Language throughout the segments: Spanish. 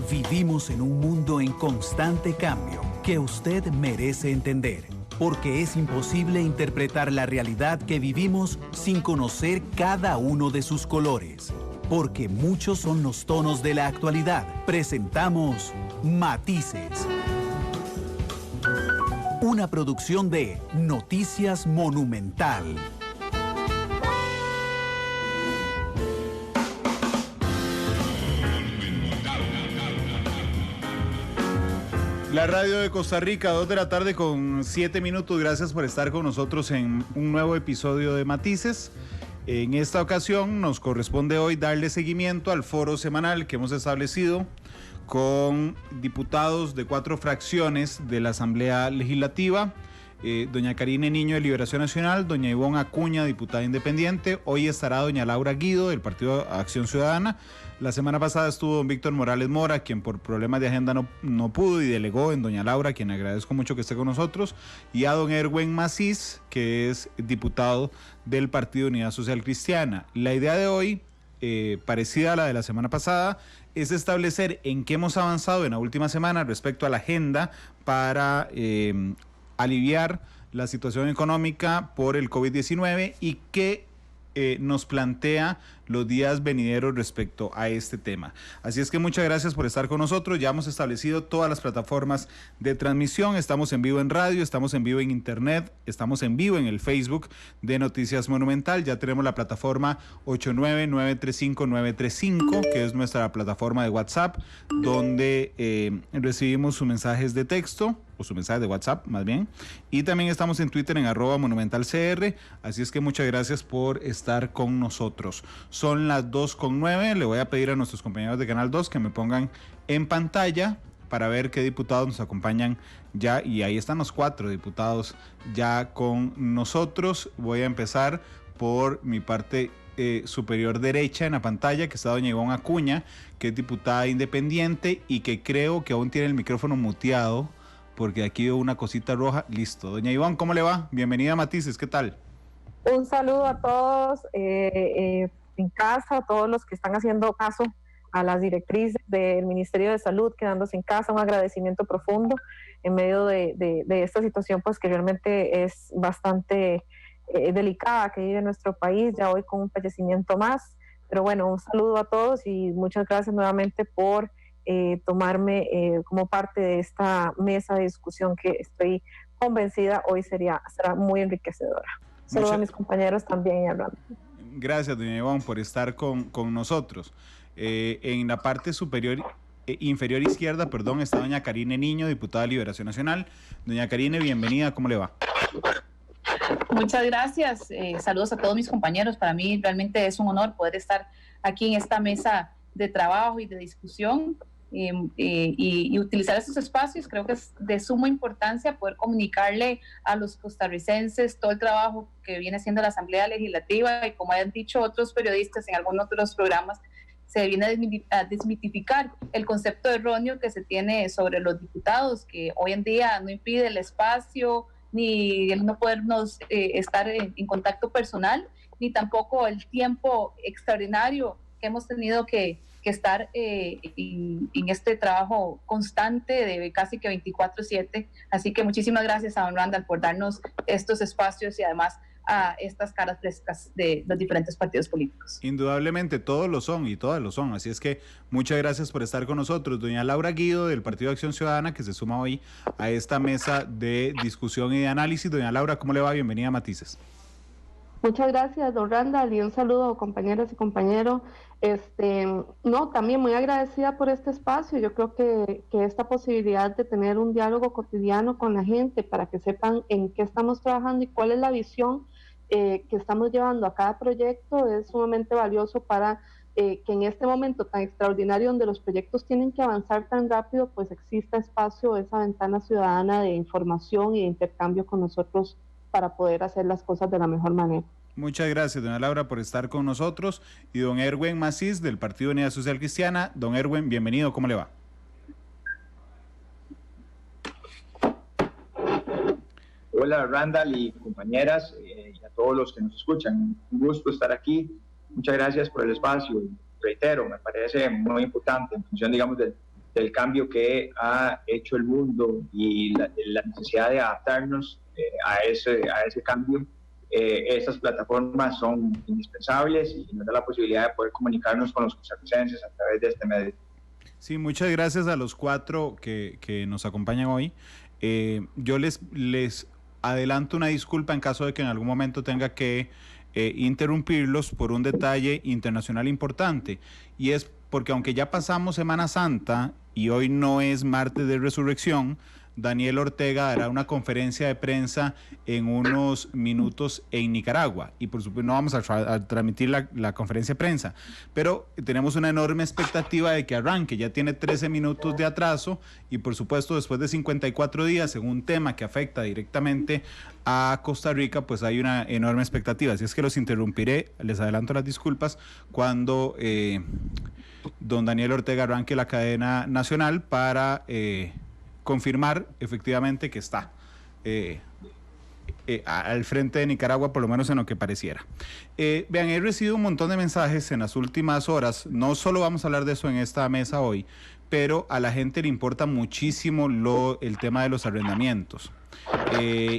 Vivimos en un mundo en constante cambio que usted merece entender, porque es imposible interpretar la realidad que vivimos sin conocer cada uno de sus colores. Porque muchos son los tonos de la actualidad. Presentamos Matices. Una producción de Noticias Monumental. La radio de Costa Rica, 2 de la tarde con 7 minutos. Gracias por estar con nosotros en un nuevo episodio de Matices. En esta ocasión nos corresponde hoy darle seguimiento al foro semanal que hemos establecido con diputados de 4 fracciones de la Asamblea Legislativa. Doña Karine Niño de Liberación Nacional, doña Ivonne Acuña, diputada independiente. Hoy estará doña Laura Guido del Partido Acción Ciudadana. La semana pasada estuvo don Víctor Morales Mora, quien por problemas de agenda no pudo y delegó en doña Laura, quien agradezco mucho que esté con nosotros, y a don Erwin Macís, que es diputado del Partido Unidad Social Cristiana. La idea de hoy, parecida a la de la semana pasada, es establecer en qué hemos avanzado en la última semana respecto a la agenda para aliviar la situación económica por el COVID-19 y qué nos plantea los días venideros respecto a este tema. Así es que muchas gracias por estar con nosotros. Ya hemos establecido todas las plataformas de transmisión. Estamos en vivo en radio, estamos en vivo en internet, estamos en vivo en el Facebook de Noticias Monumental. Ya tenemos la plataforma 89935-935, que es nuestra plataforma de WhatsApp, donde recibimos sus mensajes de texto, o su mensaje de WhatsApp más bien, y también estamos en Twitter en @monumentalcr, así es que muchas gracias por estar con nosotros. Son las 2:09, le voy a pedir a nuestros compañeros de Canal 2 que me pongan en pantalla para ver qué diputados nos acompañan ya, y ahí están los 4 diputados ya con nosotros. Voy a empezar por mi parte superior derecha en la pantalla, que está doña Ivonne Acuña, que es diputada independiente y que creo que aún tiene el micrófono muteado, porque aquí veo una cosita roja. Listo. Doña Ivonne, ¿cómo le va? Bienvenida a Matices, ¿qué tal? Un saludo a todos en casa, a todos los que están haciendo caso a las directrices del Ministerio de Salud, quedándose en casa. Un agradecimiento profundo en medio de esta situación, pues que realmente es bastante delicada que vive nuestro país, ya hoy con un fallecimiento más. Pero bueno, un saludo a todos y muchas gracias nuevamente por tomarme como parte de esta mesa de discusión que estoy convencida hoy será muy enriquecedora. Saludos a mis compañeros también hablando. Gracias, doña Ivonne, por estar con nosotros. En la parte inferior izquierda, está doña Karine Niño, diputada de Liberación Nacional. Doña Karine, bienvenida, ¿cómo le va? Muchas gracias, saludos a todos mis compañeros. Para mí realmente es un honor poder estar aquí en esta mesa de trabajo y de discusión. Y utilizar estos espacios. Creo que es de suma importancia poder comunicarle a los costarricenses todo el trabajo que viene haciendo la Asamblea Legislativa, y como han dicho otros periodistas en algunos otros programas, se viene a desmitificar el concepto erróneo que se tiene sobre los diputados, que hoy en día no impide el espacio ni el no podernos estar en contacto personal, ni tampoco el tiempo extraordinario que hemos tenido que estar en este trabajo constante de casi que 24/7. Así que muchísimas gracias a don Randall por darnos estos espacios y además a estas caras frescas de los diferentes partidos políticos. Indudablemente todos lo son y todas lo son, así es que muchas gracias por estar con nosotros. Doña Laura Guido del Partido Acción Ciudadana, que se suma hoy a esta mesa de discusión y de análisis. Doña Laura, ¿cómo le va? Bienvenida a Matices. Muchas gracias, don Randall, y un saludo, compañeras y compañeros. También muy agradecida por este espacio. Yo creo que esta posibilidad de tener un diálogo cotidiano con la gente para que sepan en qué estamos trabajando y cuál es la visión que estamos llevando a cada proyecto es sumamente valioso para que en este momento tan extraordinario donde los proyectos tienen que avanzar tan rápido, pues exista espacio, esa ventana ciudadana de información y de intercambio con nosotros para poder hacer las cosas de la mejor manera. Muchas gracias, doña Laura, por estar con nosotros. Y don Erwin Macís, del Partido Unidad Social Cristiana. Don Erwin, bienvenido, ¿cómo le va? Hola, Randall y compañeras, y a todos los que nos escuchan. Un gusto estar aquí. Muchas gracias por el espacio. Reitero, me parece muy importante en función, digamos, del del cambio que ha hecho el mundo y la necesidad de adaptarnos a ese cambio, estas plataformas son indispensables y nos da la posibilidad de poder comunicarnos con los costarricenses a través de este medio. Sí, muchas gracias a los 4 que nos acompañan hoy. Yo les adelanto una disculpa en caso de que en algún momento tenga que interrumpirlos por un detalle internacional importante, y es porque aunque ya pasamos Semana Santa y hoy no es martes de resurrección, Daniel Ortega dará una conferencia de prensa en unos minutos en Nicaragua, y por supuesto no vamos a transmitir la conferencia de prensa, pero tenemos una enorme expectativa de que arranque. Ya tiene 13 minutos de atraso y por supuesto después de 54 días en un tema que afecta directamente a Costa Rica, pues hay una enorme expectativa. Así es que los interrumpiré, les adelanto las disculpas, cuando don Daniel Ortega arranque la cadena nacional para confirmar efectivamente que está al frente de Nicaragua, por lo menos en lo que pareciera. Vean, he recibido un montón de mensajes en las últimas horas. No solo vamos a hablar de eso en esta mesa hoy, pero a la gente le importa muchísimo el tema de los arrendamientos.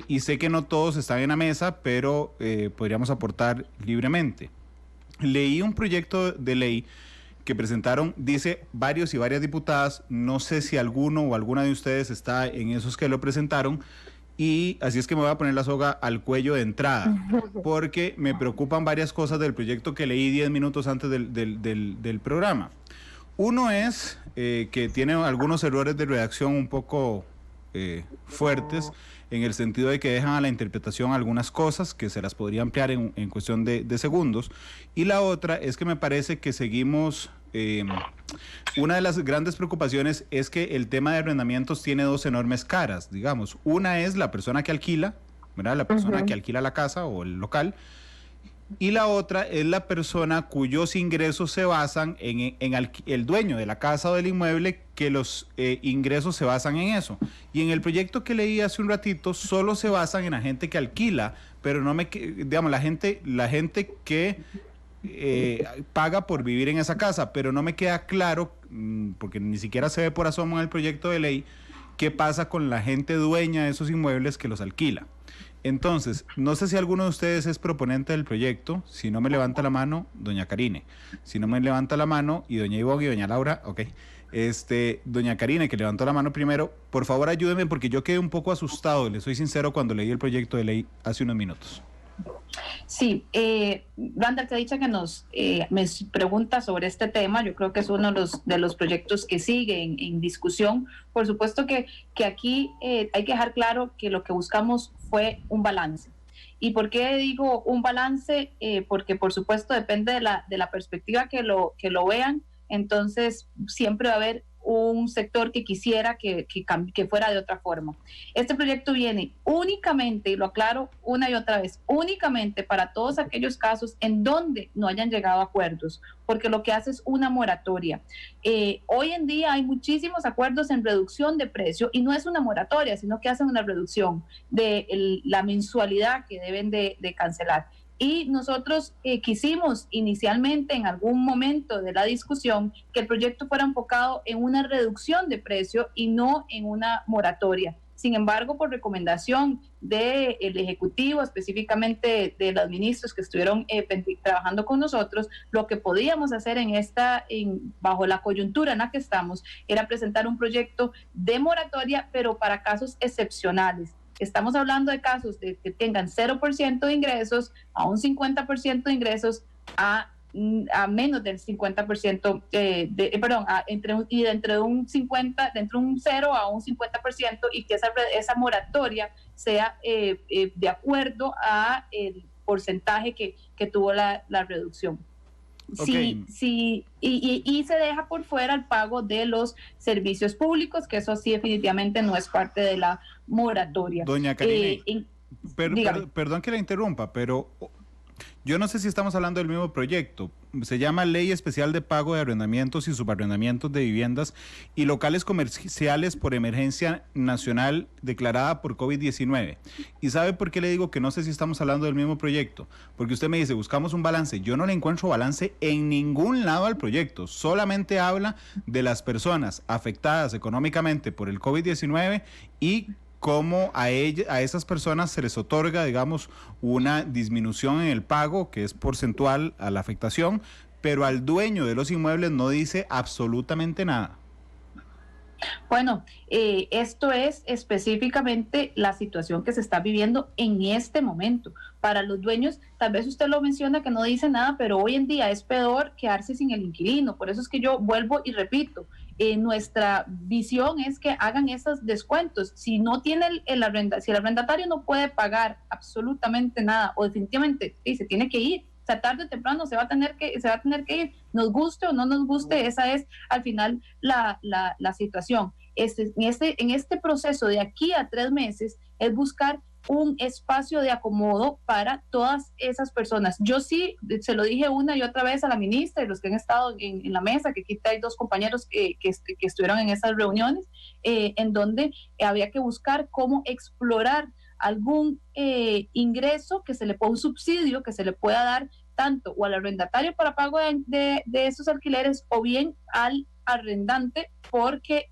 Y sé que no todos están en la mesa, pero podríamos aportar libremente. Leí un proyecto de ley que presentaron, dice varios y varias diputadas, no sé si alguno o alguna de ustedes está en esos que lo presentaron, y así es que me voy a poner la soga al cuello de entrada, porque me preocupan varias cosas del proyecto que leí 10 minutos antes del programa. Uno es que tiene algunos errores de redacción un poco fuertes, en el sentido de que dejan a la interpretación algunas cosas que se las podría ampliar en cuestión de segundos, y la otra es que me parece que seguimos... una de las grandes preocupaciones es que el tema de arrendamientos tiene dos enormes caras, digamos. Una es la persona que alquila, ¿verdad? La persona que alquila la casa o el local, y la otra es la persona cuyos ingresos se basan en el dueño de la casa o del inmueble, que los ingresos se basan en eso. Y en el proyecto que leí hace un ratito, solo se basan en la gente que alquila, pero no digamos, la gente que paga por vivir en esa casa, pero no me queda claro, porque ni siquiera se ve por asomo en el proyecto de ley, qué pasa con la gente dueña de esos inmuebles que los alquila. Entonces, no sé si alguno de ustedes es proponente del proyecto. Si no me levanta la mano, doña Karine. Si no me levanta la mano, y doña Ivonne y doña Laura, ok. Doña Karine, que levantó la mano primero, por favor ayúdenme, porque yo quedé un poco asustado, les soy sincero, cuando leí el proyecto de ley hace unos minutos. Sí, Randall, te ha dicho que me pregunta sobre este tema. Yo creo que es uno de los proyectos que sigue en discusión. Por supuesto que aquí hay que dejar claro que lo que buscamos fue un balance. ¿Y por qué digo un balance? Porque por supuesto depende de la perspectiva que lo vean. Entonces siempre va a haber un sector que quisiera que fuera de otra forma. Este proyecto viene únicamente, y lo aclaro una y otra vez, únicamente para todos aquellos casos en donde no hayan llegado a acuerdos, porque lo que hace es una moratoria. Hoy en día hay muchísimos acuerdos en reducción de precio, y no es una moratoria, sino que hacen una reducción de la mensualidad que deben de cancelar. Y nosotros quisimos inicialmente, en algún momento de la discusión, que el proyecto fuera enfocado en una reducción de precio y no en una moratoria. Sin embargo, por recomendación del Ejecutivo, específicamente de los ministros que estuvieron trabajando con nosotros, lo que podíamos hacer bajo la coyuntura en la que estamos era presentar un proyecto de moratoria, pero para casos excepcionales. Estamos hablando de casos de que tengan 0% de ingresos, a un 50% de ingresos, a menos del 50%, entre un 0 a un 50%, y que esa moratoria sea de acuerdo a el porcentaje que tuvo la reducción. Okay. Sí, y se deja por fuera el pago de los servicios públicos, que eso sí definitivamente no es parte de la moratoria. Doña Karine, perdón que la interrumpa, pero Yo no sé si estamos hablando del mismo proyecto. Se llama Ley Especial de Pago de Arrendamientos y Subarrendamientos de Viviendas y Locales Comerciales por Emergencia Nacional declarada por COVID-19. ¿Y sabe por qué le digo que no sé si estamos hablando del mismo proyecto? Porque usted me dice, buscamos un balance. Yo no le encuentro balance en ningún lado al proyecto. Solamente habla de las personas afectadas económicamente por el COVID-19 y cómo a esas personas se les otorga, digamos, una disminución en el pago, que es porcentual a la afectación, pero al dueño de los inmuebles no dice absolutamente nada. Bueno, esto es específicamente la situación que se está viviendo en este momento. Para los dueños, tal vez usted lo menciona que no dice nada, pero hoy en día es peor quedarse sin el inquilino. Por eso es que yo vuelvo y repito, nuestra visión es que hagan esos descuentos. Si no tiene si el arrendatario no puede pagar absolutamente nada o definitivamente se tiene que ir, o sea, tarde o temprano se va a tener que ir, nos guste o no nos guste, esa es al final la situación. En este proceso de aquí a 3 meses es buscar un espacio de acomodo para todas esas personas. Yo sí, se lo dije una y otra vez a la ministra y los que han estado en la mesa, que aquí hay 2 compañeros que estuvieron en esas reuniones, en donde había que buscar cómo explorar algún ingreso que se le pueda, un subsidio que se le pueda dar tanto o al arrendatario para pago de esos alquileres o bien al arrendante, porque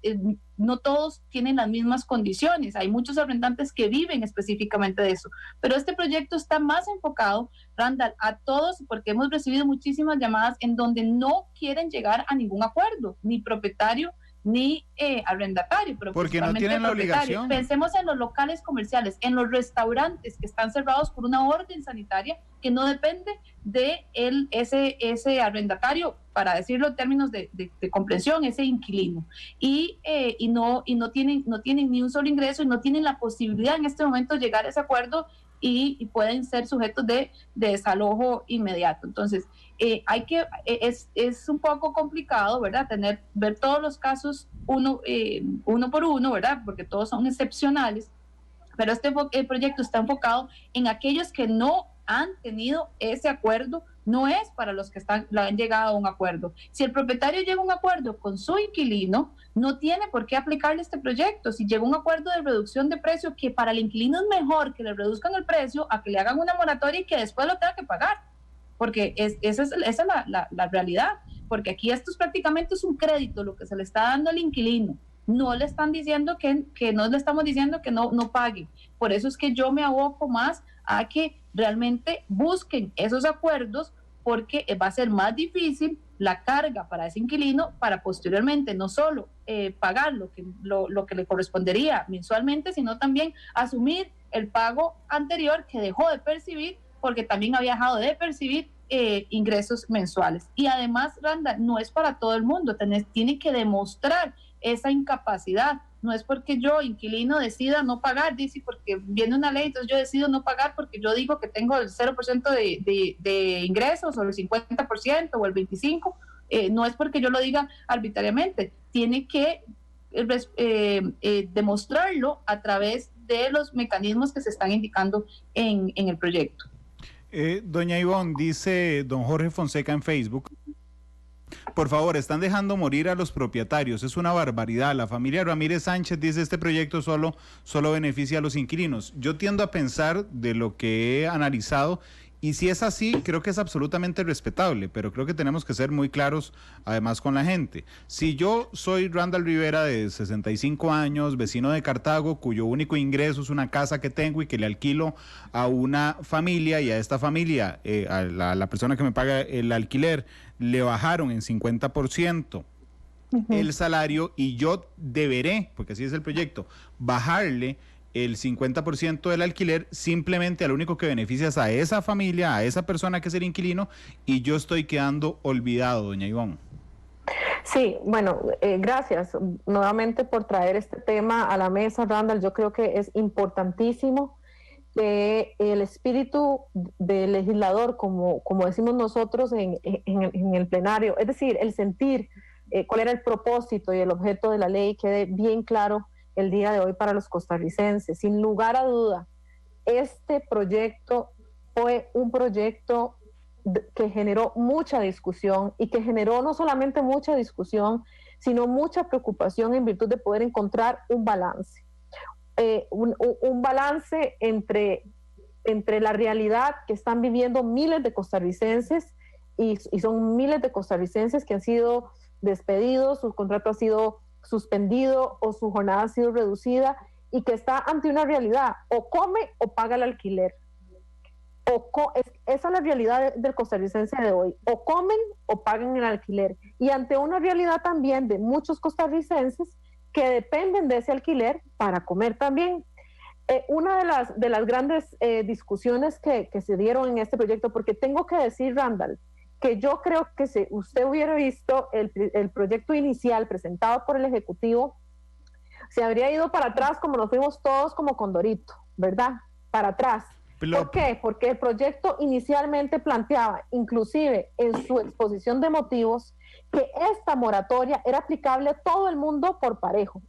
no todos tienen las mismas condiciones. Hay muchos arrendantes que viven específicamente de eso, pero este proyecto está más enfocado, Randall, a todos, porque hemos recibido muchísimas llamadas en donde no quieren llegar a ningún acuerdo, ni propietario ni arrendatario, pero porque no tienen la obligación. Pensemos en los locales comerciales, en los restaurantes que están cerrados por una orden sanitaria que no depende de ese arrendatario, para decirlo en términos de comprensión, ese inquilino, y no tienen ni un solo ingreso y no tienen la posibilidad en este momento de llegar a ese acuerdo y pueden ser sujetos de desalojo inmediato. Entonces, es un poco complicado, ¿verdad? Ver todos los casos uno por uno, ¿verdad? Porque todos son excepcionales, pero el proyecto está enfocado en aquellos que no han tenido ese acuerdo, no es para los que han llegado a un acuerdo. Si el propietario llega a un acuerdo con su inquilino, no tiene por qué aplicarle este proyecto. Si llega a un acuerdo de reducción de precio, que para el inquilino es mejor que le reduzcan el precio a que le hagan una moratoria y que después lo tenga que pagar, porque esa es la realidad, porque aquí esto es prácticamente un crédito lo que se le está dando al inquilino. No le están diciendo que no le estamos diciendo que no pague. Por eso es que yo me aboco más a que realmente busquen esos acuerdos, porque va a ser más difícil la carga para ese inquilino para posteriormente no solo pagar lo que le correspondería mensualmente, sino también asumir el pago anterior que dejó de percibir, porque también había dejado de percibir ingresos mensuales. Y además, Randa, no es para todo el mundo, tiene que demostrar esa incapacidad. No es porque yo, inquilino, decida no pagar, dice, porque viene una ley, entonces yo decido no pagar porque yo digo que tengo el 0% de ingresos, o el 50%, o el 25%, no es porque yo lo diga arbitrariamente, tiene que demostrarlo a través de los mecanismos que se están indicando en el proyecto. Doña Ivonne, dice don Jorge Fonseca en Facebook: por favor, están dejando morir a los propietarios, es una barbaridad. La familia Ramírez Sánchez dice: este proyecto solo beneficia a los inquilinos. Yo tiendo a pensar, de lo que he analizado, y si es así, creo que es absolutamente respetable, pero creo que tenemos que ser muy claros además con la gente. Si yo soy Randall Rivera, de 65 años, vecino de Cartago, cuyo único ingreso es una casa que tengo y que le alquilo a una familia, y a esta familia, a la persona que me paga el alquiler, le bajaron en 50% el salario, y yo deberé, porque así es el proyecto, bajarle el 50% del alquiler, simplemente al único que beneficia es a esa familia, a esa persona que es el inquilino, y yo estoy quedando olvidado, doña Ivonne. Sí, bueno, gracias nuevamente por traer este tema a la mesa, Randall. Yo creo que es importantísimo que el espíritu del legislador, como decimos nosotros en el plenario, es decir, el sentir cuál era el propósito y el objeto de la ley, quede bien claro el día de hoy para los costarricenses. Sin lugar a duda, este proyecto fue un proyecto que generó mucha discusión y que generó no solamente mucha discusión, sino mucha preocupación en virtud de poder encontrar un balance. Un balance entre la realidad que están viviendo miles de costarricenses y son miles de costarricenses que han sido despedidos, su contrato ha sido suspendido o su jornada ha sido reducida y que está ante una realidad, o come o paga el alquiler. Esa es la realidad del costarricense de hoy, o comen o pagan el alquiler, y ante una realidad también de muchos costarricenses que dependen de ese alquiler para comer también. Una de las grandes discusiones que se dieron en este proyecto, porque tengo que decir, Randall, que yo creo que si usted hubiera visto el proyecto inicial presentado por el Ejecutivo, se habría ido para atrás como nos fuimos todos como Condorito, ¿verdad? Para atrás. ¿Por qué? Porque el proyecto inicialmente planteaba, inclusive en su exposición de motivos, que esta moratoria era aplicable a todo el mundo por parejo,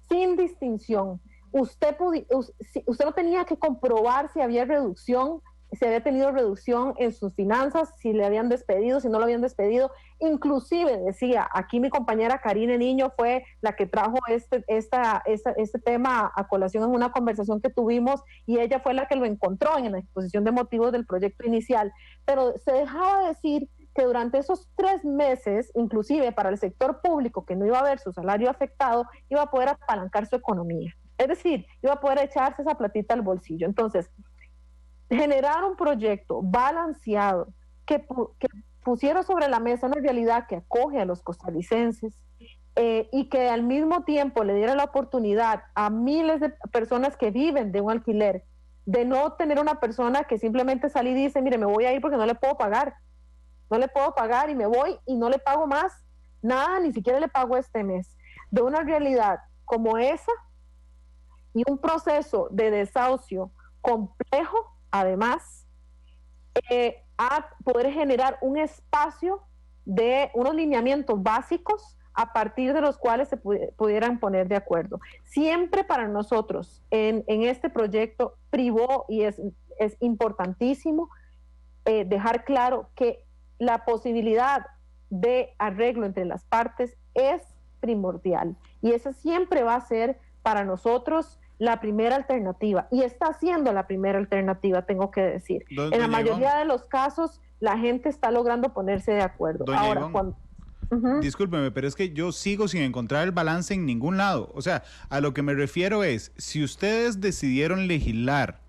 sin distinción. Usted no tenía que comprobar si había reducción, si había tenido reducción en sus finanzas, si le habían despedido, si no lo habían despedido. Inclusive, decía, aquí mi compañera Karine Niño fue la que trajo este tema a colación en una conversación que tuvimos, y ella fue la que lo encontró en la exposición de motivos del proyecto inicial. Pero se dejaba decir que durante esos 3 meses, inclusive para el sector público, que no iba a ver su salario afectado, iba a poder apalancar su economía. Es decir, iba a poder echarse esa platita al bolsillo. Entonces, generar un proyecto balanceado que pusiera sobre la mesa una realidad que acoge a los costarricenses y que al mismo tiempo le diera la oportunidad a miles de personas que viven de un alquiler, de no tener una persona que simplemente sale y dice, mire, me voy a ir porque no le puedo pagar y me voy y no le pago más, nada, ni siquiera le pago este mes. De una realidad como esa y un proceso de desahucio complejo, además, a poder generar un espacio de unos lineamientos básicos a partir de los cuales se pudieran poner de acuerdo. Siempre para nosotros en este proyecto privó, y es importantísimo dejar claro que la posibilidad de arreglo entre las partes es primordial, y esa siempre va a ser para nosotros la primera alternativa, y está siendo la primera alternativa, tengo que decir. En la mayoría de los casos, la gente está logrando ponerse de acuerdo. Ahora, discúlpeme, pero es que yo sigo sin encontrar el balance en ningún lado. O sea, a lo que me refiero es, si ustedes decidieron legislar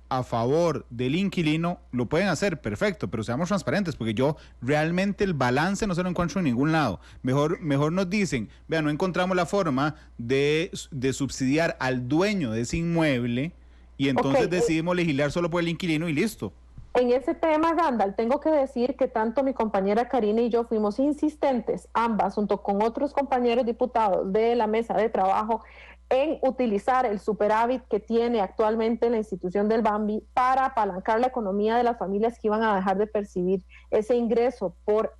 a favor del inquilino, lo pueden hacer, perfecto, pero seamos transparentes, porque yo realmente el balance no se lo encuentro en ningún lado. Mejor nos dicen, vean, no encontramos la forma de subsidiar al dueño de ese inmueble, y entonces decidimos legislar solo por el inquilino y listo. En ese tema, Randall, tengo que decir que tanto mi compañera Karina y yo fuimos insistentes, ambas, junto con otros compañeros diputados de la mesa de trabajo, en utilizar el superávit que tiene actualmente la institución del BAMBI para apalancar la economía de las familias que iban a dejar de percibir ese ingreso por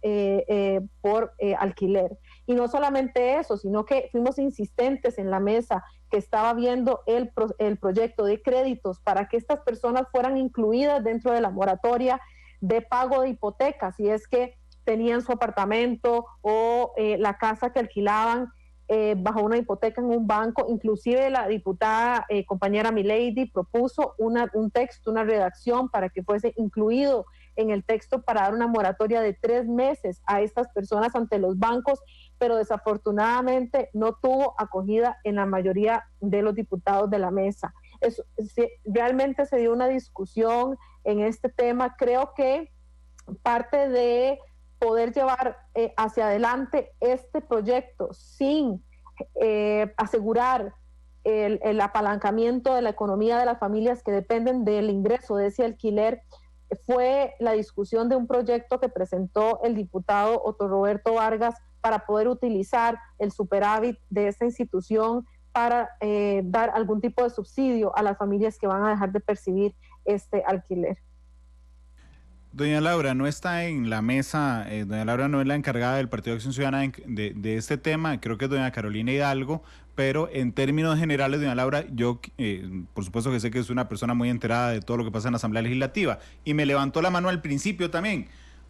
alquiler. Y no solamente eso, sino que fuimos insistentes en la mesa que estaba viendo el proyecto de créditos para que estas personas fueran incluidas dentro de la moratoria de pago de hipotecas, si es que tenían su apartamento o la casa que alquilaban bajo una hipoteca en un banco. Inclusive la diputada compañera Milady propuso un texto, una redacción para que fuese incluido en el texto para dar una moratoria de 3 meses a estas personas ante los bancos, pero desafortunadamente no tuvo acogida en la mayoría de los diputados de la mesa. Realmente se dio una discusión en este tema. Creo que parte de poder llevar hacia adelante este proyecto sin asegurar el apalancamiento de la economía de las familias que dependen del ingreso de ese alquiler fue la discusión de un proyecto que presentó el diputado Otto Roberto Vargas para poder utilizar el superávit de esta institución para dar algún tipo de subsidio a las familias que van a dejar de percibir este alquiler. Doña Laura, no está en la mesa, doña Laura no es la encargada del Partido de Acción Ciudadana de este tema, creo que es doña Carolina Hidalgo, pero en términos generales, doña Laura, yo por supuesto que sé que es una persona muy enterada de todo lo que pasa en la Asamblea Legislativa, y me levantó la mano al principio también.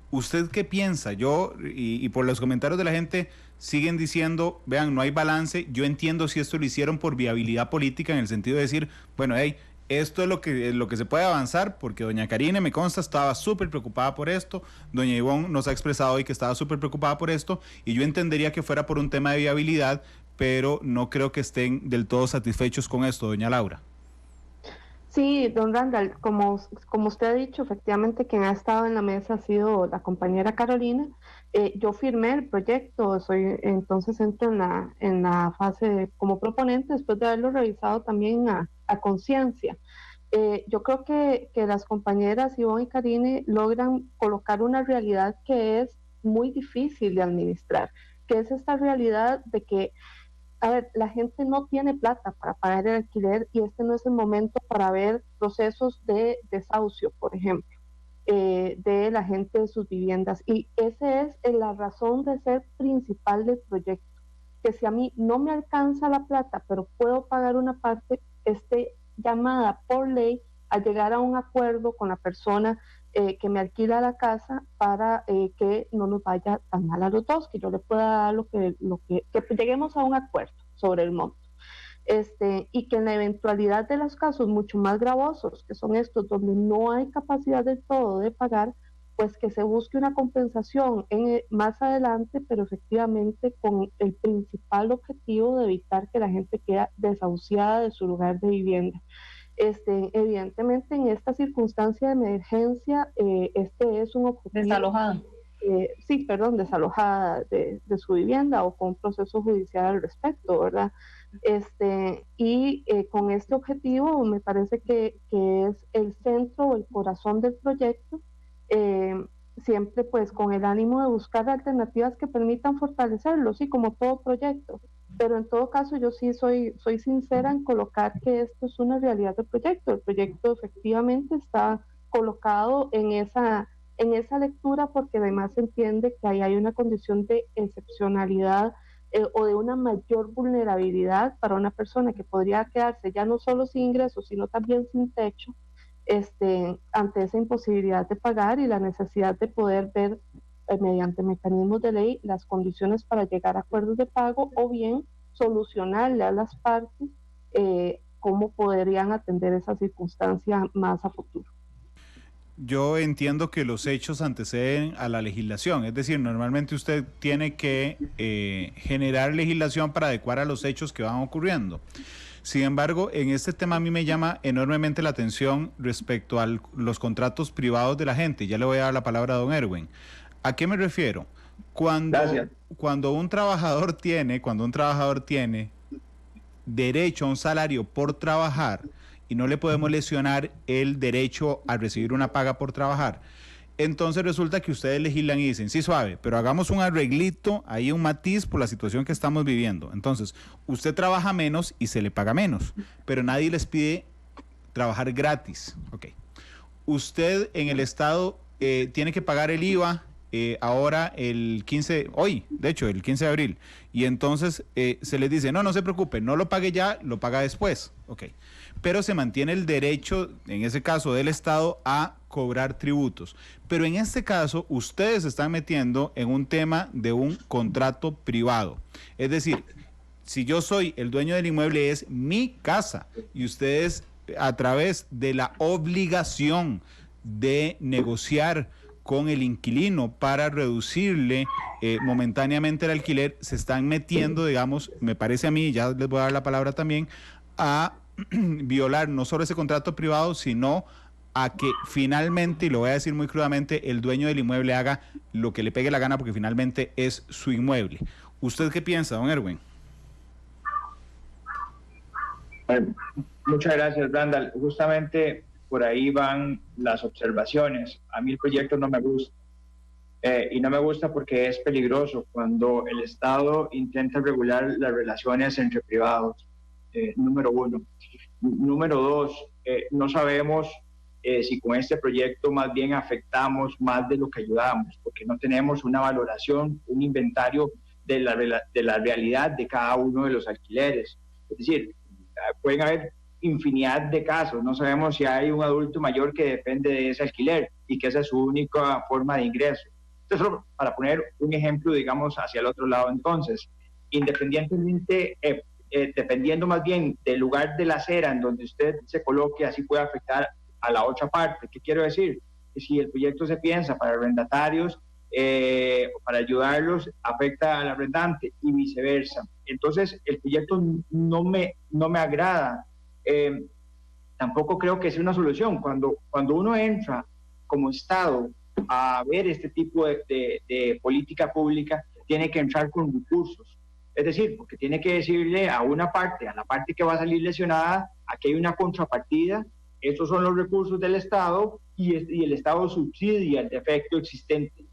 ¿Usted qué piensa? Y por los comentarios de la gente, siguen diciendo, vean, no hay balance. Yo entiendo si esto lo hicieron por viabilidad política, en el sentido de decir, bueno, hey, esto es lo que se puede avanzar, porque doña Karine, me consta, estaba súper preocupada por esto, doña Ivonne nos ha expresado hoy que estaba súper preocupada por esto, y yo entendería que fuera por un tema de viabilidad, pero no creo que estén del todo satisfechos con esto, doña Laura. Sí, don Randall, como usted ha dicho, efectivamente quien ha estado en la mesa ha sido la compañera Carolina. Yo firmé el proyecto, entonces entro en la fase como proponente después de haberlo revisado también a conciencia. Yo creo que las compañeras Ivonne y Karine logran colocar una realidad que es muy difícil de administrar, que es esta realidad de que, a ver, la gente no tiene plata para pagar el alquiler y este no es el momento para ver procesos de desahucio, por ejemplo, de la gente de sus viviendas. Y esa es la razón de ser principal del proyecto, que si a mí no me alcanza la plata, pero puedo pagar una parte, esté llamada por ley a llegar a un acuerdo con la persona que me alquila la casa para que no nos vaya tan mal a los dos, que yo le pueda dar que lleguemos a un acuerdo sobre el monto. Y que en la eventualidad de los casos mucho más gravosos, que son estos donde no hay capacidad del todo de pagar, pues que se busque una compensación más adelante, pero efectivamente con el principal objetivo de evitar que la gente quede desahuciada de su lugar de vivienda. Evidentemente en esta circunstancia de emergencia, este es un objetivo. Desalojada. Desalojada de su vivienda o con un proceso judicial al respecto, ¿verdad? Con este objetivo me parece que es el centro o el corazón del proyecto, siempre pues con el ánimo de buscar alternativas que permitan fortalecerlo, sí, como todo proyecto. Pero en todo caso yo sí soy sincera en colocar que esto es una realidad del proyecto. El proyecto efectivamente está colocado en esa lectura porque además se entiende que ahí hay una condición de excepcionalidad o de una mayor vulnerabilidad para una persona que podría quedarse ya no solo sin ingresos, sino también sin techo, ante esa imposibilidad de pagar y la necesidad de poder ver mediante mecanismos de ley las condiciones para llegar a acuerdos de pago o bien solucionarle a las partes cómo podrían atender esa circunstancia más a futuro. Yo entiendo que los hechos anteceden a la legislación, es decir, normalmente usted tiene que generar legislación para adecuar a los hechos que van ocurriendo. Sin embargo, en este tema a mí me llama enormemente la atención respecto a los contratos privados de la gente. Ya le voy a dar la palabra a don Erwin. ¿A qué me refiero? Cuando un trabajador tiene derecho a un salario por trabajar y no le podemos lesionar el derecho a recibir una paga por trabajar, entonces resulta que ustedes legislan y dicen, sí, suave, pero hagamos un arreglito, ahí un matiz por la situación que estamos viviendo. Entonces, usted trabaja menos y se le paga menos, pero nadie les pide trabajar gratis. Ok. Usted en el Estado tiene que pagar el IVA ahora el 15 de abril, y entonces se les dice, no se preocupe, no lo pague ya, lo paga después. Ok. Pero se mantiene el derecho, en ese caso del Estado, a cobrar tributos. Pero en este caso, ustedes se están metiendo en un tema de un contrato privado. Es decir, si yo soy el dueño del inmueble, es mi casa, y ustedes, a través de la obligación de negociar con el inquilino para reducirle momentáneamente el alquiler, se están metiendo, digamos, me parece a mí, ya les voy a dar la palabra también, a violar no solo ese contrato privado, sino a que finalmente, y lo voy a decir muy crudamente, el dueño del inmueble haga lo que le pegue la gana porque finalmente es su inmueble. ¿Usted qué piensa, don Erwin? Muchas gracias, Randall. Justamente por ahí van las observaciones. A mí el proyecto no me gusta. Y no me gusta porque es peligroso cuando el Estado intenta regular las relaciones entre privados. Número uno. Número dos, no sabemos si con este proyecto más bien afectamos más de lo que ayudamos, porque no tenemos una valoración, un inventario de la realidad de cada uno de los alquileres. Es decir, pueden haber infinidad de casos, no sabemos si hay un adulto mayor que depende de ese alquiler y que esa es su única forma de ingreso. Entonces, para poner un ejemplo, digamos, hacia el otro lado, entonces, independientemente, dependiendo más bien del lugar de la acera en donde usted se coloque, así puede afectar a la otra parte. ¿Qué quiero decir? Que si el proyecto se piensa para arrendatarios, para ayudarlos, afecta al arrendante y viceversa. Entonces, el proyecto no me agrada. Tampoco creo que sea una solución. Cuando uno entra como Estado a ver este tipo de política pública, tiene que entrar con recursos. Es decir, porque tiene que decirle a una parte, a la parte que va a salir lesionada, aquí hay una contrapartida, estos son los recursos del Estado y el Estado subsidia el defecto existente.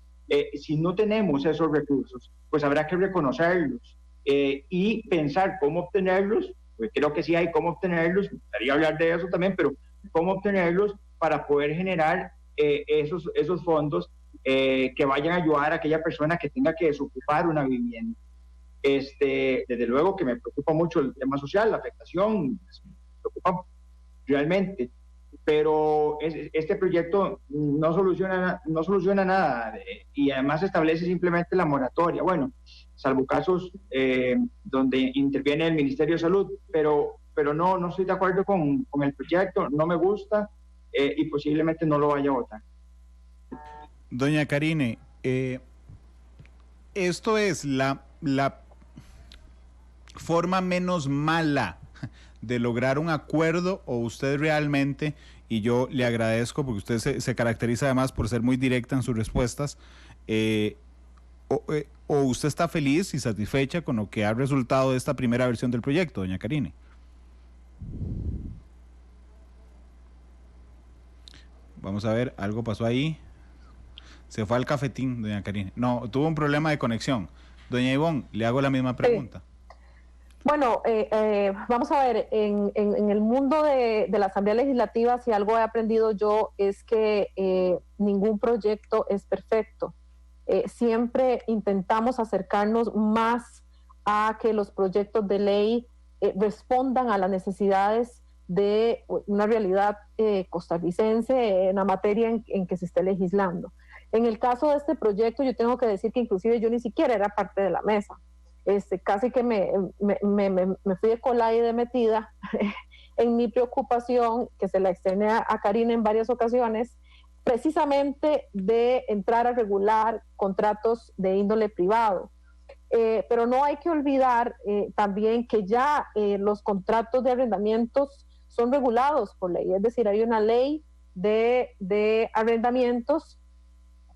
Si no tenemos esos recursos, pues habrá que reconocerlos y pensar cómo obtenerlos, pues creo que sí hay cómo obtenerlos, me gustaría hablar de eso también, pero cómo obtenerlos para poder generar esos fondos que vayan a ayudar a aquella persona que tenga que desocupar una vivienda. Desde luego que me preocupa mucho el tema social, la afectación, pues, me preocupa realmente, pero este proyecto no soluciona nada y además establece simplemente la moratoria, bueno, salvo casos donde interviene el Ministerio de Salud, pero no estoy de acuerdo con el proyecto, no me gusta y posiblemente no lo vaya a votar. Doña Karine, esto es la forma menos mala de lograr un acuerdo, o usted realmente, y yo le agradezco porque usted se caracteriza además por ser muy directa en sus respuestas, o usted está feliz y satisfecha con lo que ha resultado de esta primera versión del proyecto, doña Karine? Vamos a ver, algo pasó ahí. Se fue al cafetín, doña Karine. No, tuvo un problema de conexión. Doña Ivonne, le hago la misma pregunta. Sí. Bueno, vamos a ver, en el mundo de la Asamblea Legislativa, si algo he aprendido yo es que ningún proyecto es perfecto. Siempre intentamos acercarnos más a que los proyectos de ley respondan a las necesidades de una realidad costarricense en la materia en que se esté legislando. En el caso de este proyecto, yo tengo que decir que inclusive yo ni siquiera era parte de la mesa. Casi que me fui de colada y de metida en mi preocupación, que se la externé a Karine en varias ocasiones, precisamente de entrar a regular contratos de índole privado. Pero no hay que olvidar también que ya los contratos de arrendamientos son regulados por ley, es decir, hay una ley de arrendamientos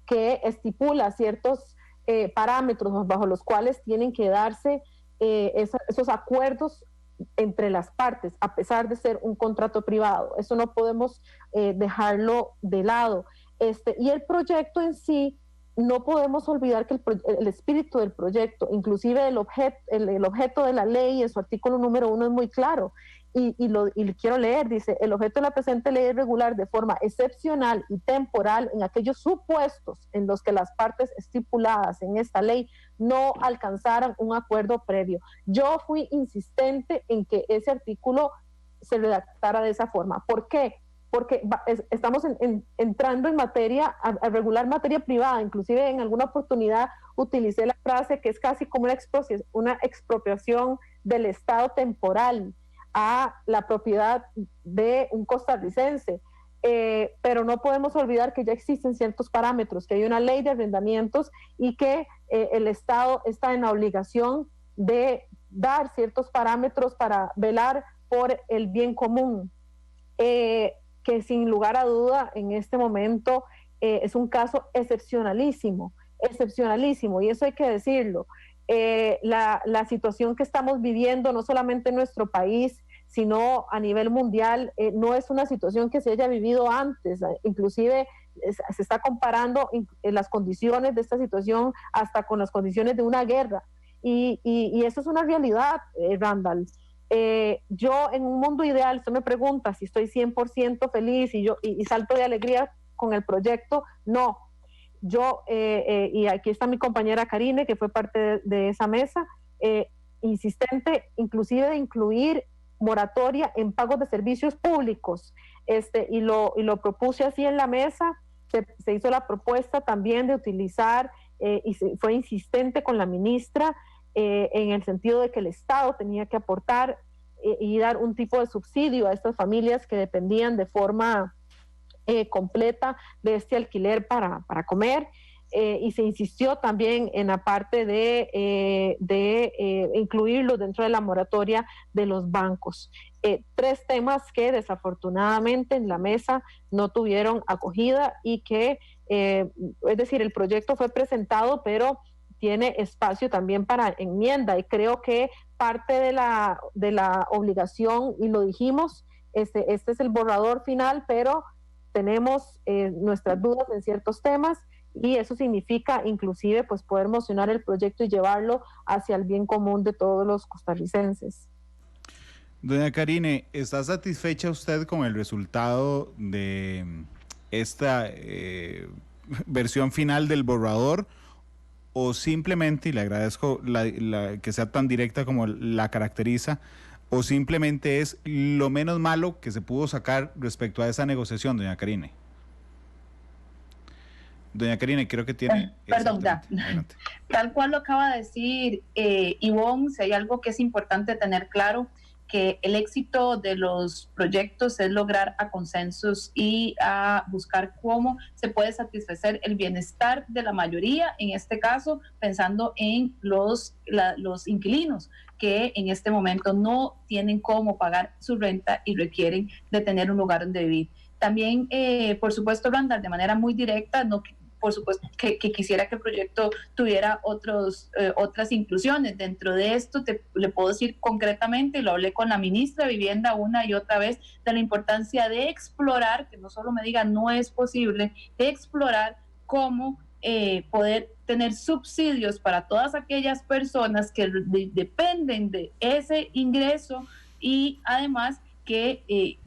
que estipula ciertos parámetros bajo los cuales tienen que darse esos acuerdos entre las partes, a pesar de ser un contrato privado. Eso no podemos dejarlo de lado. Y el proyecto en sí, no podemos olvidar que el espíritu del proyecto, inclusive el objeto de la ley, en su artículo número 1 es muy claro, y lo quiero leer, dice: el objeto de la presente ley es regular de forma excepcional y temporal en aquellos supuestos en los que las partes estipuladas en esta ley no alcanzaran un acuerdo previo. Yo fui insistente en que ese artículo se redactara de esa forma. ¿Por qué? Porque estamos entrando en materia, a regular materia privada. Inclusive en alguna oportunidad utilicé la frase que es casi como una expropiación del Estado temporal a la propiedad de un costarricense. Pero no podemos olvidar que ya existen ciertos parámetros, que hay una ley de arrendamientos y que el Estado está en la obligación de dar ciertos parámetros para velar por el bien común. Que sin lugar a duda en este momento es un caso excepcionalísimo, y eso hay que decirlo. La situación que estamos viviendo, no solamente en nuestro país, sino a nivel mundial, no es una situación que se haya vivido antes. Inclusive se está comparando las condiciones de esta situación hasta con las condiciones de una guerra, y eso es una realidad, Randall. Yo en un mundo ideal, usted me pregunta si estoy 100% feliz y salto de alegría con el proyecto, no. Yo, y aquí está mi compañera Karine, que fue parte de esa mesa, insistente inclusive de incluir moratoria en pagos de servicios públicos, y lo propuse así en la mesa. Se hizo la propuesta también de utilizar, fue insistente con la ministra, en el sentido de que el Estado tenía que aportar y dar un tipo de subsidio a estas familias que dependían de forma completa de este alquiler para comer, y se insistió también en la parte de incluirlo dentro de la moratoria de los bancos. 3 temas que desafortunadamente en la mesa no tuvieron acogida y que, es decir, el proyecto fue presentado, pero tiene espacio también para enmienda, y creo que parte de la obligación, y lo dijimos, este es el borrador final, pero tenemos nuestras dudas en ciertos temas, y eso significa inclusive pues poder mocionar el proyecto y llevarlo hacia el bien común de todos los costarricenses. Doña Karine, ¿está satisfecha usted con el resultado de esta versión final del borrador? ¿O simplemente, y le agradezco que sea tan directa como la caracteriza, o simplemente es lo menos malo que se pudo sacar respecto a esa negociación, doña Karine? Doña Karine, creo que tiene... Perdón, tal cual lo acaba de decir Ivonne, si hay algo que es importante tener claro, que el éxito de los proyectos es lograr a consensos y a buscar cómo se puede satisfacer el bienestar de la mayoría, en este caso pensando en los inquilinos que en este momento no tienen cómo pagar su renta y requieren de tener un lugar donde vivir. También, por supuesto, Randall, de manera muy directa, por supuesto que quisiera que el proyecto tuviera otras inclusiones. Dentro de esto le puedo decir concretamente, y lo hablé con la ministra de Vivienda una y otra vez, de la importancia de explorar, que no solo me diga no es posible, de explorar cómo poder tener subsidios para todas aquellas personas que dependen de ese ingreso, y además que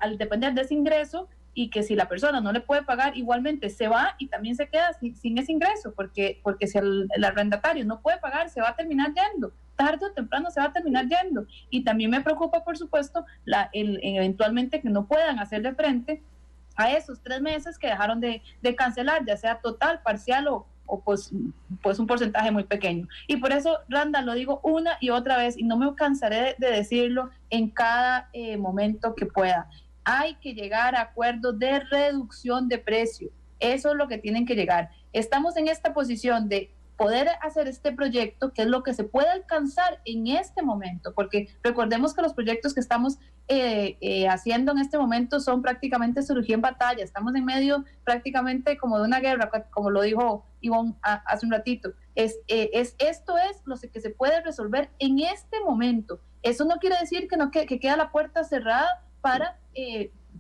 al depender de ese ingreso, y que si la persona no le puede pagar, igualmente se va y también se queda sin ese ingreso, porque si el arrendatario no puede pagar, se va a terminar yendo, tarde o temprano se va a terminar yendo. Y también me preocupa, por supuesto, eventualmente que no puedan hacerle frente a esos 3 meses que dejaron de cancelar, ya sea total, parcial o pues un porcentaje muy pequeño. Y por eso, Randall, lo digo una y otra vez, y no me cansaré de decirlo en cada momento que pueda. Hay que llegar a acuerdos de reducción de precio. Eso es lo que tienen que llegar. Estamos en esta posición de poder hacer este proyecto, que es lo que se puede alcanzar en este momento, porque recordemos que los proyectos que estamos haciendo en este momento son prácticamente cirugía en batalla. Estamos en medio prácticamente como de una guerra, como lo dijo Ivonne hace un ratito. Esto es lo que se puede resolver en este momento. Eso no quiere decir que queda la puerta cerrada para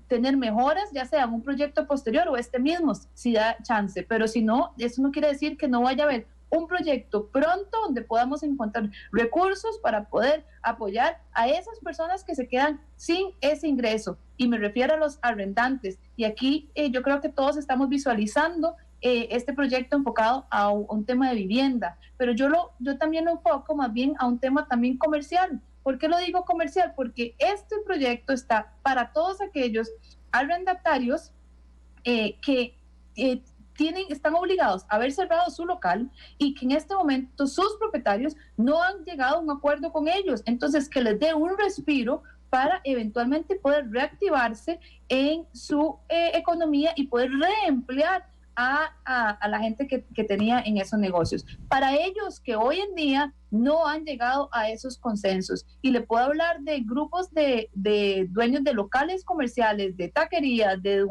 tener mejoras, ya sea en un proyecto posterior o este mismo, si da chance, pero si no, eso no quiere decir que no vaya a haber un proyecto pronto donde podamos encontrar recursos para poder apoyar a esas personas que se quedan sin ese ingreso, y me refiero a los arrendantes, y aquí yo creo que todos estamos visualizando este proyecto enfocado a un tema de vivienda, pero yo también lo enfoco más bien a un tema también comercial. ¿Por qué lo digo comercial? Porque este proyecto está para todos aquellos arrendatarios que están obligados a haber cerrado su local y que en este momento sus propietarios no han llegado a un acuerdo con ellos. Entonces, que les dé un respiro para eventualmente poder reactivarse en su economía y poder reemplear a la gente que tenía en esos negocios. Para ellos que hoy en día no han llegado a esos consensos, y le puedo hablar de grupos de dueños de locales comerciales, de taquerías, de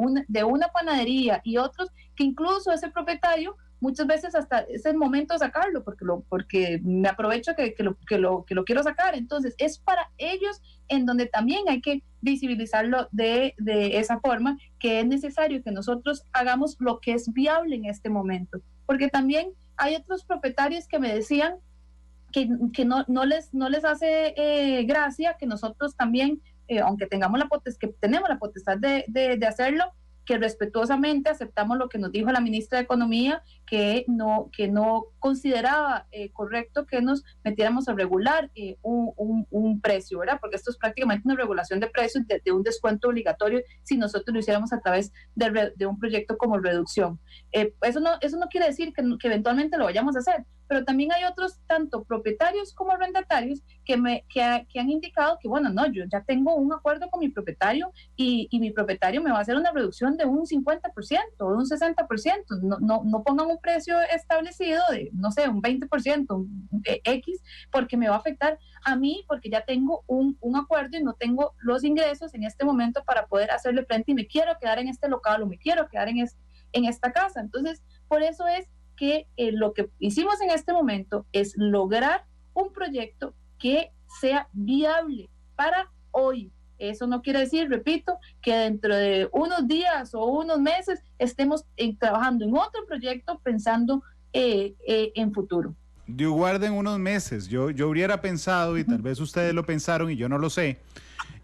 una panadería y otros, que incluso ese propietario muchas veces hasta es el momento de sacarlo porque me aprovecho que lo quiero sacar. Entonces es para ellos en donde también hay que visibilizarlo de esa forma, que es necesario que nosotros hagamos lo que es viable en este momento, porque también hay otros propietarios que me decían que no les hace gracia que nosotros también, aunque tenemos la potestad de hacerlo, que respetuosamente aceptamos lo que nos dijo la ministra de Economía, que no consideraba correcto que nos metiéramos a regular un precio, ¿verdad? Porque esto es prácticamente una regulación de precios de un descuento obligatorio si nosotros lo hiciéramos a través de un proyecto como reducción. Eso no quiere decir que eventualmente lo vayamos a hacer, pero también hay otros, tanto propietarios como arrendatarios, que han indicado que, bueno, no, yo ya tengo un acuerdo con mi propietario y mi propietario me va a hacer una reducción de un 50% o de un 60%. No pongan un precio establecido de, no sé, un 20%, X, porque me va a afectar a mí, porque ya tengo un acuerdo y no tengo los ingresos en este momento para poder hacerle frente y me quiero quedar en este local o me quiero quedar en esta casa. Entonces, por eso es que lo que hicimos en este momento es lograr un proyecto que sea viable para hoy. Eso no quiere decir, repito, que dentro de unos días o unos meses estemos trabajando en otro proyecto pensando en futuro. Dios guarde en unos meses. Yo hubiera pensado, y tal vez ustedes lo pensaron y yo no lo sé,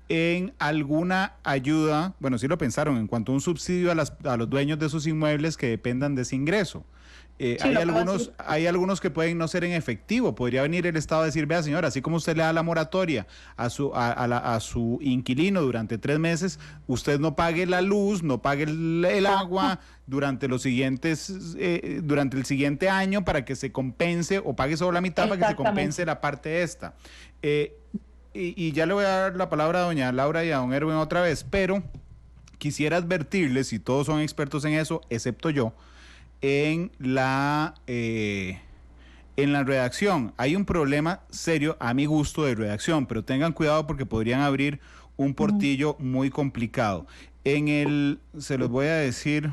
en alguna ayuda, bueno, sí lo pensaron, en cuanto a un subsidio a los dueños de sus inmuebles que dependan de ese ingreso. Sí, hay algunos que pueden no ser en efectivo. Podría venir el Estado a decir, vea señora, así como usted le da la moratoria a su inquilino durante 3 meses, usted no pague la luz, no pague el agua durante el siguiente año para que se compense, o pague solo la mitad para que se compense la parte esta. Y ya le voy a dar la palabra a doña Laura y a don Erwin otra vez, pero quisiera advertirles, y todos son expertos en eso, excepto yo, en la redacción. Hay un problema serio, a mi gusto, de redacción, pero tengan cuidado porque podrían abrir un portillo muy complicado. Se los voy a decir,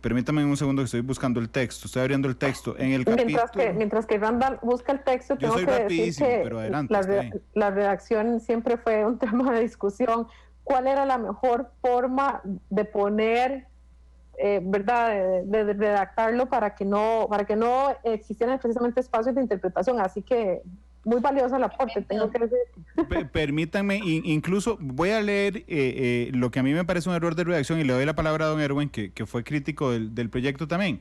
permítanme un segundo que estoy buscando el texto, estoy abriendo el texto. En el mientras que Randall busca el texto, tengo que decir que pero adelante, la redacción siempre fue un tema de discusión. ¿Cuál era la mejor forma de poner verdad, de redactarlo para que no existieran precisamente espacios de interpretación? Así que muy valioso el aporte, tengo que decir. Permítanme, incluso voy a leer lo que a mí me parece un error de redacción, y le doy la palabra a don Erwin, que fue crítico del proyecto también.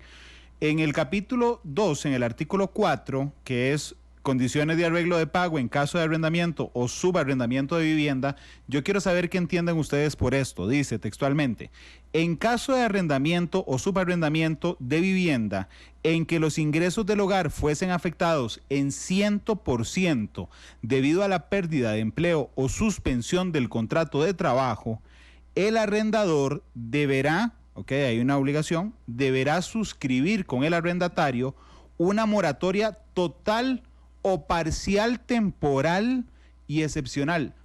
En el capítulo 2, en el artículo 4, que es condiciones de arreglo de pago en caso de arrendamiento o subarrendamiento de vivienda, yo quiero saber qué entienden ustedes por esto. Dice textualmente: en caso de arrendamiento o subarrendamiento de vivienda en que los ingresos del hogar fuesen afectados en 100% debido a la pérdida de empleo o suspensión del contrato de trabajo, el arrendador deberá, hay una obligación, deberá suscribir con el arrendatario una moratoria total o parcial, temporal y excepcional.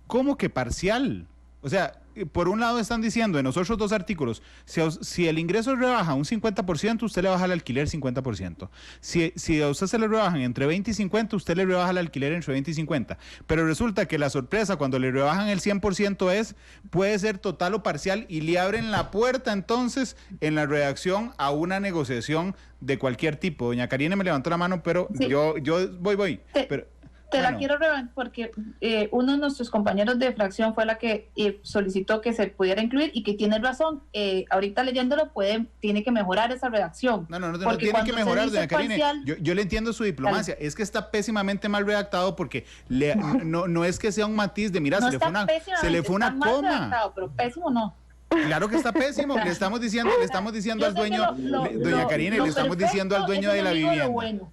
¿Cómo que parcial? O sea, por un lado están diciendo en los otros 2 artículos, si el ingreso rebaja un 50%, usted le baja el alquiler 50%. Si a usted se le rebajan entre 20 y 50, usted le rebaja el alquiler entre 20 y 50. Pero resulta que la sorpresa cuando le rebajan el 100% puede ser total o parcial, y le abren la puerta entonces en la redacción a una negociación de cualquier tipo. Doña Karina me levantó la mano, pero sí. yo voy. Te la quiero revelar porque uno de nuestros compañeros de fracción fue la que solicitó que se pudiera incluir, y que tiene razón. Ahorita leyéndolo tiene que mejorar esa redacción. No tiene que mejorar, doña Karina. Yo le entiendo su diplomacia. Es que está pésimamente mal redactado, porque no es que sea un matiz de mira, se le fue una coma. Redactado, pero pésimo no. Claro que está pésimo. Le estamos diciendo al dueño, doña Karina, le estamos diciendo al dueño de la vivienda.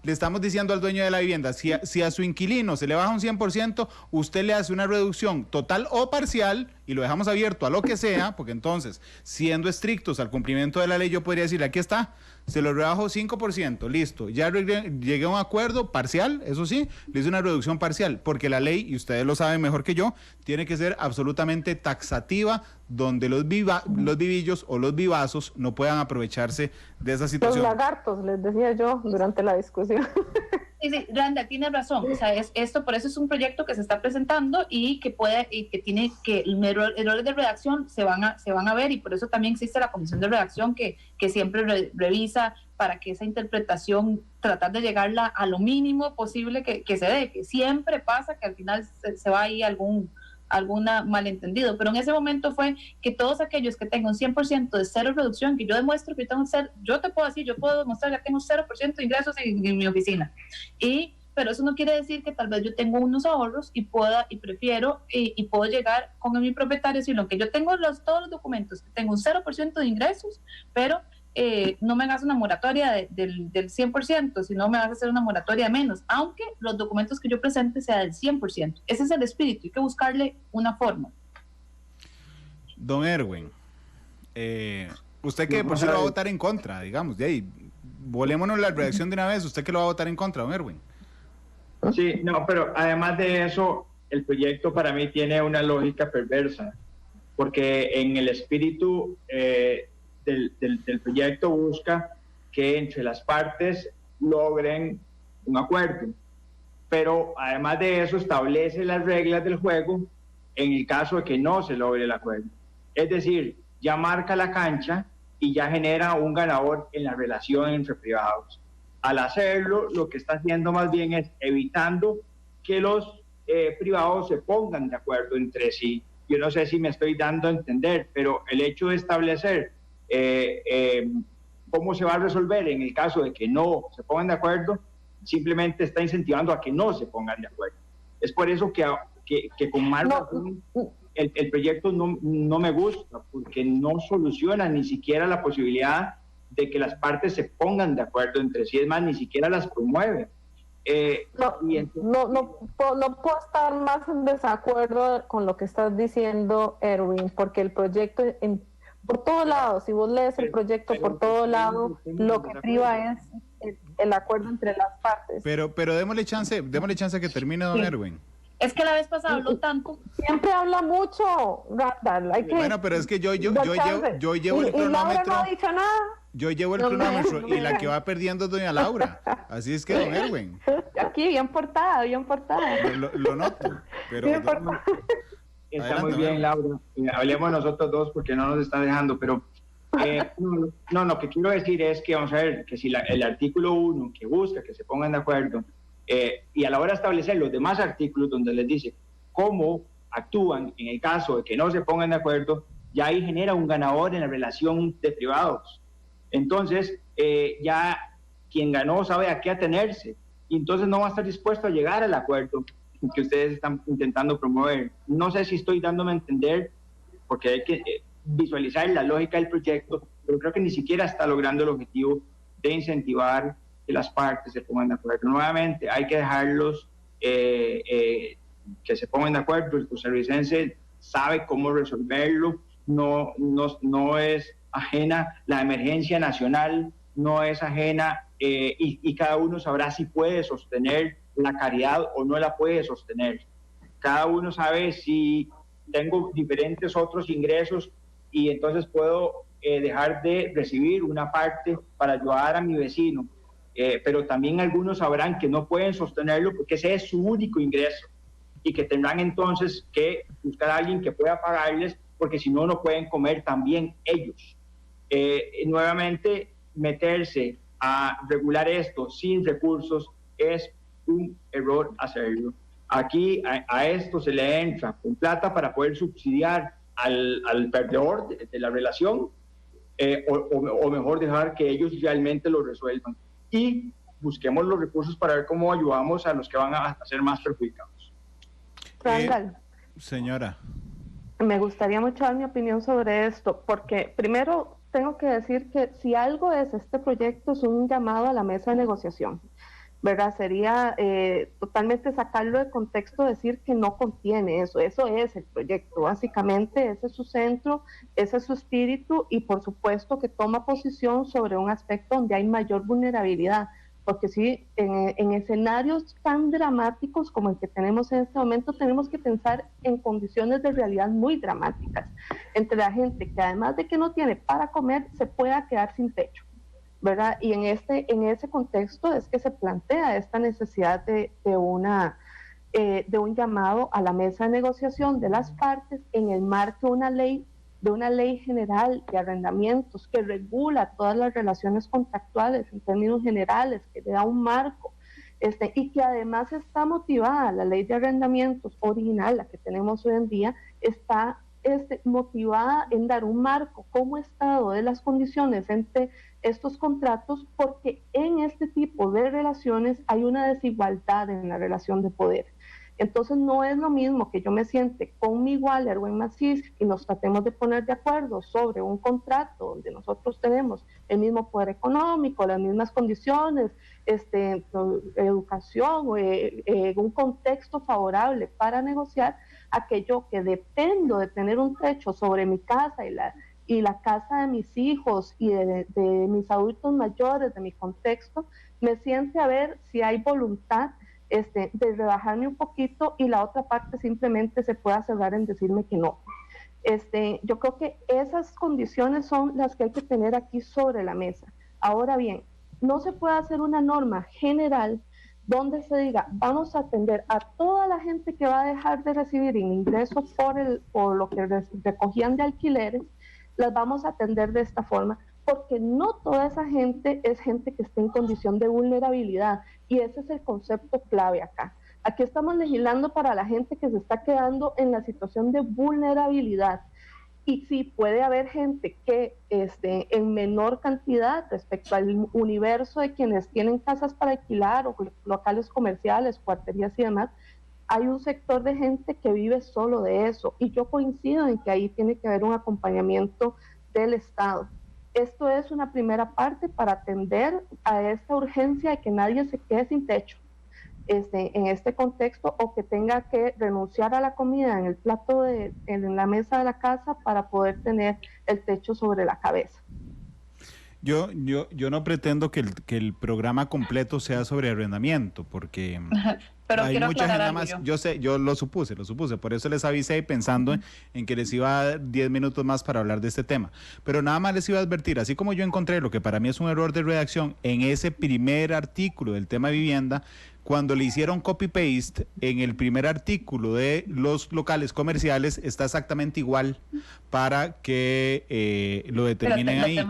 Le estamos diciendo al dueño de la vivienda, si a su inquilino se le baja un 100%, usted le hace una reducción total o parcial, y lo dejamos abierto a lo que sea, porque entonces, siendo estrictos al cumplimiento de la ley, yo podría decir, aquí está, se lo rebajo 5%, listo, ya llegué a un acuerdo parcial, eso sí, le hice una reducción parcial, porque la ley, y ustedes lo saben mejor que yo, tiene que ser absolutamente taxativa, donde los vivillos o los vivazos no puedan aprovecharse de esa situación. Los lagartos, les decía yo durante la discusión. Sí, Randa, tiene razón. O sea, esto por eso es un proyecto que se está presentando y que tiene que errores de redacción se van a ver, y por eso también existe la comisión de redacción que siempre revisa para que esa interpretación, tratar de llegarla a lo mínimo posible que se dé, que siempre pasa que al final se va ahí alguna malentendido, pero en ese momento fue que todos aquellos que tengan 100% de cero reducción, que yo demuestro que tengo yo te puedo decir, yo puedo demostrar que tengo 0% de ingresos en mi oficina, pero eso no quiere decir que tal vez yo tengo unos ahorros y prefiero y puedo llegar con mi propietario, sino que yo tengo todos los documentos, que tengo un 0% de ingresos, pero no me hagas una moratoria del 100%, sino me vas a hacer una moratoria de menos, aunque los documentos que yo presente sea del 100%. Ese es el espíritu, hay que buscarle una forma. Don Erwin, usted que por sí lo va a votar en contra, digamos, de ahí, volémonos la redacción de una vez, usted que lo va a votar en contra, don Erwin. Sí, no, pero además de eso, el proyecto para mí tiene una lógica perversa, porque en el espíritu del proyecto busca que entre las partes logren un acuerdo, pero además de eso establece las reglas del juego en el caso de que no se logre el acuerdo. Es decir, ya marca la cancha y ya genera un ganador en la relación entre privados. Al hacerlo, lo que está haciendo más bien es evitando que los privados se pongan de acuerdo entre sí. Yo no sé si me estoy dando a entender, pero el hecho de establecer cómo se va a resolver en el caso de que no se pongan de acuerdo, simplemente está incentivando a que no se pongan de acuerdo. Es por eso que con más razón el proyecto no me gusta, porque no soluciona ni siquiera la posibilidad de que las partes se pongan de acuerdo entre sí, es más, ni siquiera las promueve. No puedo estar más en desacuerdo con lo que estás diciendo, Erwin, porque el proyecto por todos lados, si vos lees el proyecto por todos lados, lo que priva es el acuerdo entre las partes. Pero démosle chance que termine, don Erwin. Es que la vez pasada habló tanto. Siempre habla mucho, Randall. Bueno, pero es que yo llevo el cronómetro. ¿Y Laura no ha dicho nada? Yo llevo el cronómetro y la que va perdiendo es doña Laura. Así es que, don Erwin. Aquí, bien portada. Lo noto. Pero está muy bien, Laura. Hablemos nosotros dos porque no nos están dejando, pero no, lo que quiero decir es que vamos a ver que si el artículo 1 que busca que se pongan de acuerdo y a la hora de establecer los demás artículos donde les dice cómo actúan en el caso de que no se pongan de acuerdo, ya ahí genera un ganador en la relación de privados. Entonces, ya quien ganó sabe a qué atenerse y entonces no va a estar dispuesto a llegar al acuerdo que ustedes están intentando promover. No sé si estoy dándome a entender, porque hay que visualizar la lógica del proyecto, pero creo que ni siquiera está logrando el objetivo de incentivar que las partes se pongan de acuerdo. Nuevamente, hay que dejarlos que se pongan de acuerdo. El costarricense sabe cómo resolverlo, no es ajena la emergencia nacional, no es ajena y cada uno sabrá si puede sostener la caridad o no la puede sostener. Cada uno sabe si tengo diferentes otros ingresos y entonces puedo dejar de recibir una parte para ayudar a mi vecino, pero también algunos sabrán que no pueden sostenerlo porque ese es su único ingreso y que tendrán entonces que buscar a alguien que pueda pagarles porque si no, no pueden comer también ellos. Nuevamente, meterse a regular esto sin recursos es un error hacerlo. Aquí a esto se le entra con plata para poder subsidiar al perdedor de la relación o mejor dejar que ellos realmente lo resuelvan y busquemos los recursos para ver cómo ayudamos a los que van a ser más perjudicados. Randall, señora, me gustaría mucho dar mi opinión sobre esto, porque primero tengo que decir que si algo es este proyecto es un llamado a la mesa de negociación, ¿verdad? Sería totalmente sacarlo de contexto, decir que no contiene eso es el proyecto, básicamente ese es su centro, ese es su espíritu y por supuesto que toma posición sobre un aspecto donde hay mayor vulnerabilidad, porque sí, en escenarios tan dramáticos como el que tenemos en este momento, tenemos que pensar en condiciones de realidad muy dramáticas, entre la gente que además de que no tiene para comer, se pueda quedar sin techo. ¿verdad? Y en ese contexto es que se plantea esta necesidad de un llamado a la mesa de negociación de las partes en el marco de una ley general de arrendamientos que regula todas las relaciones contractuales en términos generales, que le da un marco, y que además está motivada, la ley de arrendamientos original, la que tenemos hoy en día, está motivada en dar un marco como Estado de las condiciones entre estos contratos, porque en este tipo de relaciones hay una desigualdad en la relación de poder. Entonces no es lo mismo que yo me siente con mi igual, Erwin Macís, y nos tratemos de poner de acuerdo sobre un contrato donde nosotros tenemos el mismo poder económico, las mismas condiciones, educación, un contexto favorable para negociar, aquello que dependo de tener un techo sobre mi casa y la casa de mis hijos y de mis adultos mayores, de mi contexto, me siente a ver si hay voluntad de rebajarme un poquito y la otra parte simplemente se pueda cerrar en decirme que no. Yo creo que esas condiciones son las que hay que tener aquí sobre la mesa. Ahora bien, no se puede hacer una norma general donde se diga, vamos a atender a toda la gente que va a dejar de recibir ingresos por lo que recogían de alquileres, las vamos a atender de esta forma, porque no toda esa gente es gente que está en condición de vulnerabilidad, y ese es el concepto clave acá. Aquí estamos legislando para la gente que se está quedando en la situación de vulnerabilidad, y sí puede haber gente que en menor cantidad respecto al universo de quienes tienen casas para alquilar o locales comerciales, cuarterías y demás, hay un sector de gente que vive solo de eso, y yo coincido en que ahí tiene que haber un acompañamiento del Estado. Esto es una primera parte para atender a esta urgencia de que nadie se quede sin techo en este contexto, o que tenga que renunciar a la comida en el plato en la mesa de la casa para poder tener el techo sobre la cabeza. Yo no pretendo que el programa completo sea sobre arrendamiento, porque pero hay mucha gente más. Yo sé, yo lo supuse, por eso les avisé pensando en que les iba a dar 10 minutos más para hablar de este tema. Pero nada más les iba a advertir, así como yo encontré lo que para mí es un error de redacción en ese primer artículo del tema vivienda, cuando le hicieron copy-paste en el primer artículo de los locales comerciales, está exactamente igual para que lo determinen ahí.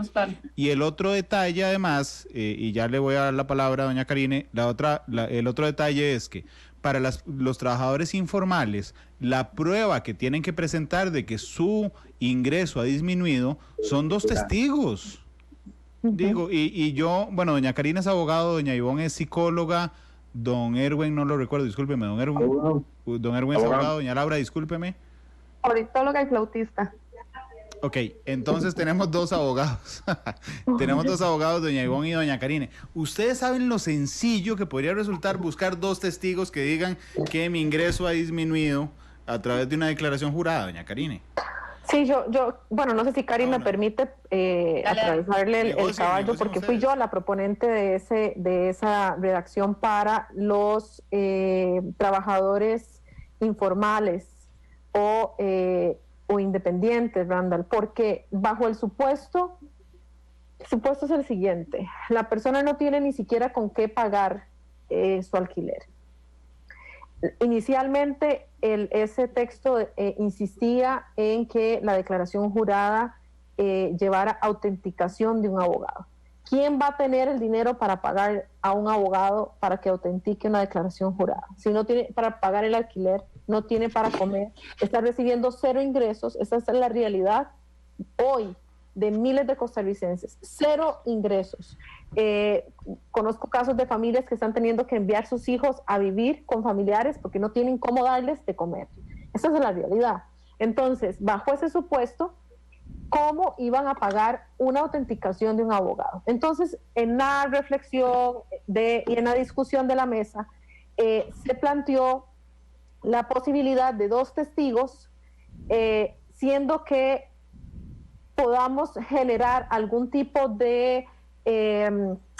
Y el otro detalle, además, y ya le voy a dar la palabra a doña Karine, el otro detalle es que para los trabajadores informales, la prueba que tienen que presentar de que su ingreso ha disminuido son 2 testigos. Digo, y yo, bueno, doña Karine es abogado, doña Ivonne es psicóloga, don Erwin no lo recuerdo, discúlpeme, don Erwin. Don Erwin es abogado, doña Laura, discúlpeme. Politóloga y flautista. Ok, entonces tenemos 2 abogados. Tenemos 2 abogados, doña Ivonne y doña Karine. Ustedes saben lo sencillo que podría resultar buscar 2 testigos que digan que mi ingreso ha disminuido a través de una declaración jurada, doña Karine. Sí, bueno, no sé si Cari me permite atravesarle el caballo, porque fui yo la proponente de esa redacción para los trabajadores informales o independientes, Randall, porque bajo el supuesto es el siguiente: la persona no tiene ni siquiera con qué pagar su alquiler. Inicialmente ese texto insistía en que la declaración jurada llevara autenticación de un abogado. ¿Quién va a tener el dinero para pagar a un abogado para que autentique una declaración jurada? Si no tiene para pagar el alquiler, no tiene para comer, está recibiendo 0 ingresos. Esa es la realidad hoy de miles de costarricenses, 0 ingresos. Conozco casos de familias que están teniendo que enviar sus hijos a vivir con familiares porque no tienen cómo darles de comer. Esa es la realidad. Entonces, bajo ese supuesto, ¿cómo iban a pagar una autenticación de un abogado? Entonces, en la reflexión y en la discusión de la mesa, se planteó la posibilidad de 2 testigos, siendo que podamos generar algún tipo de,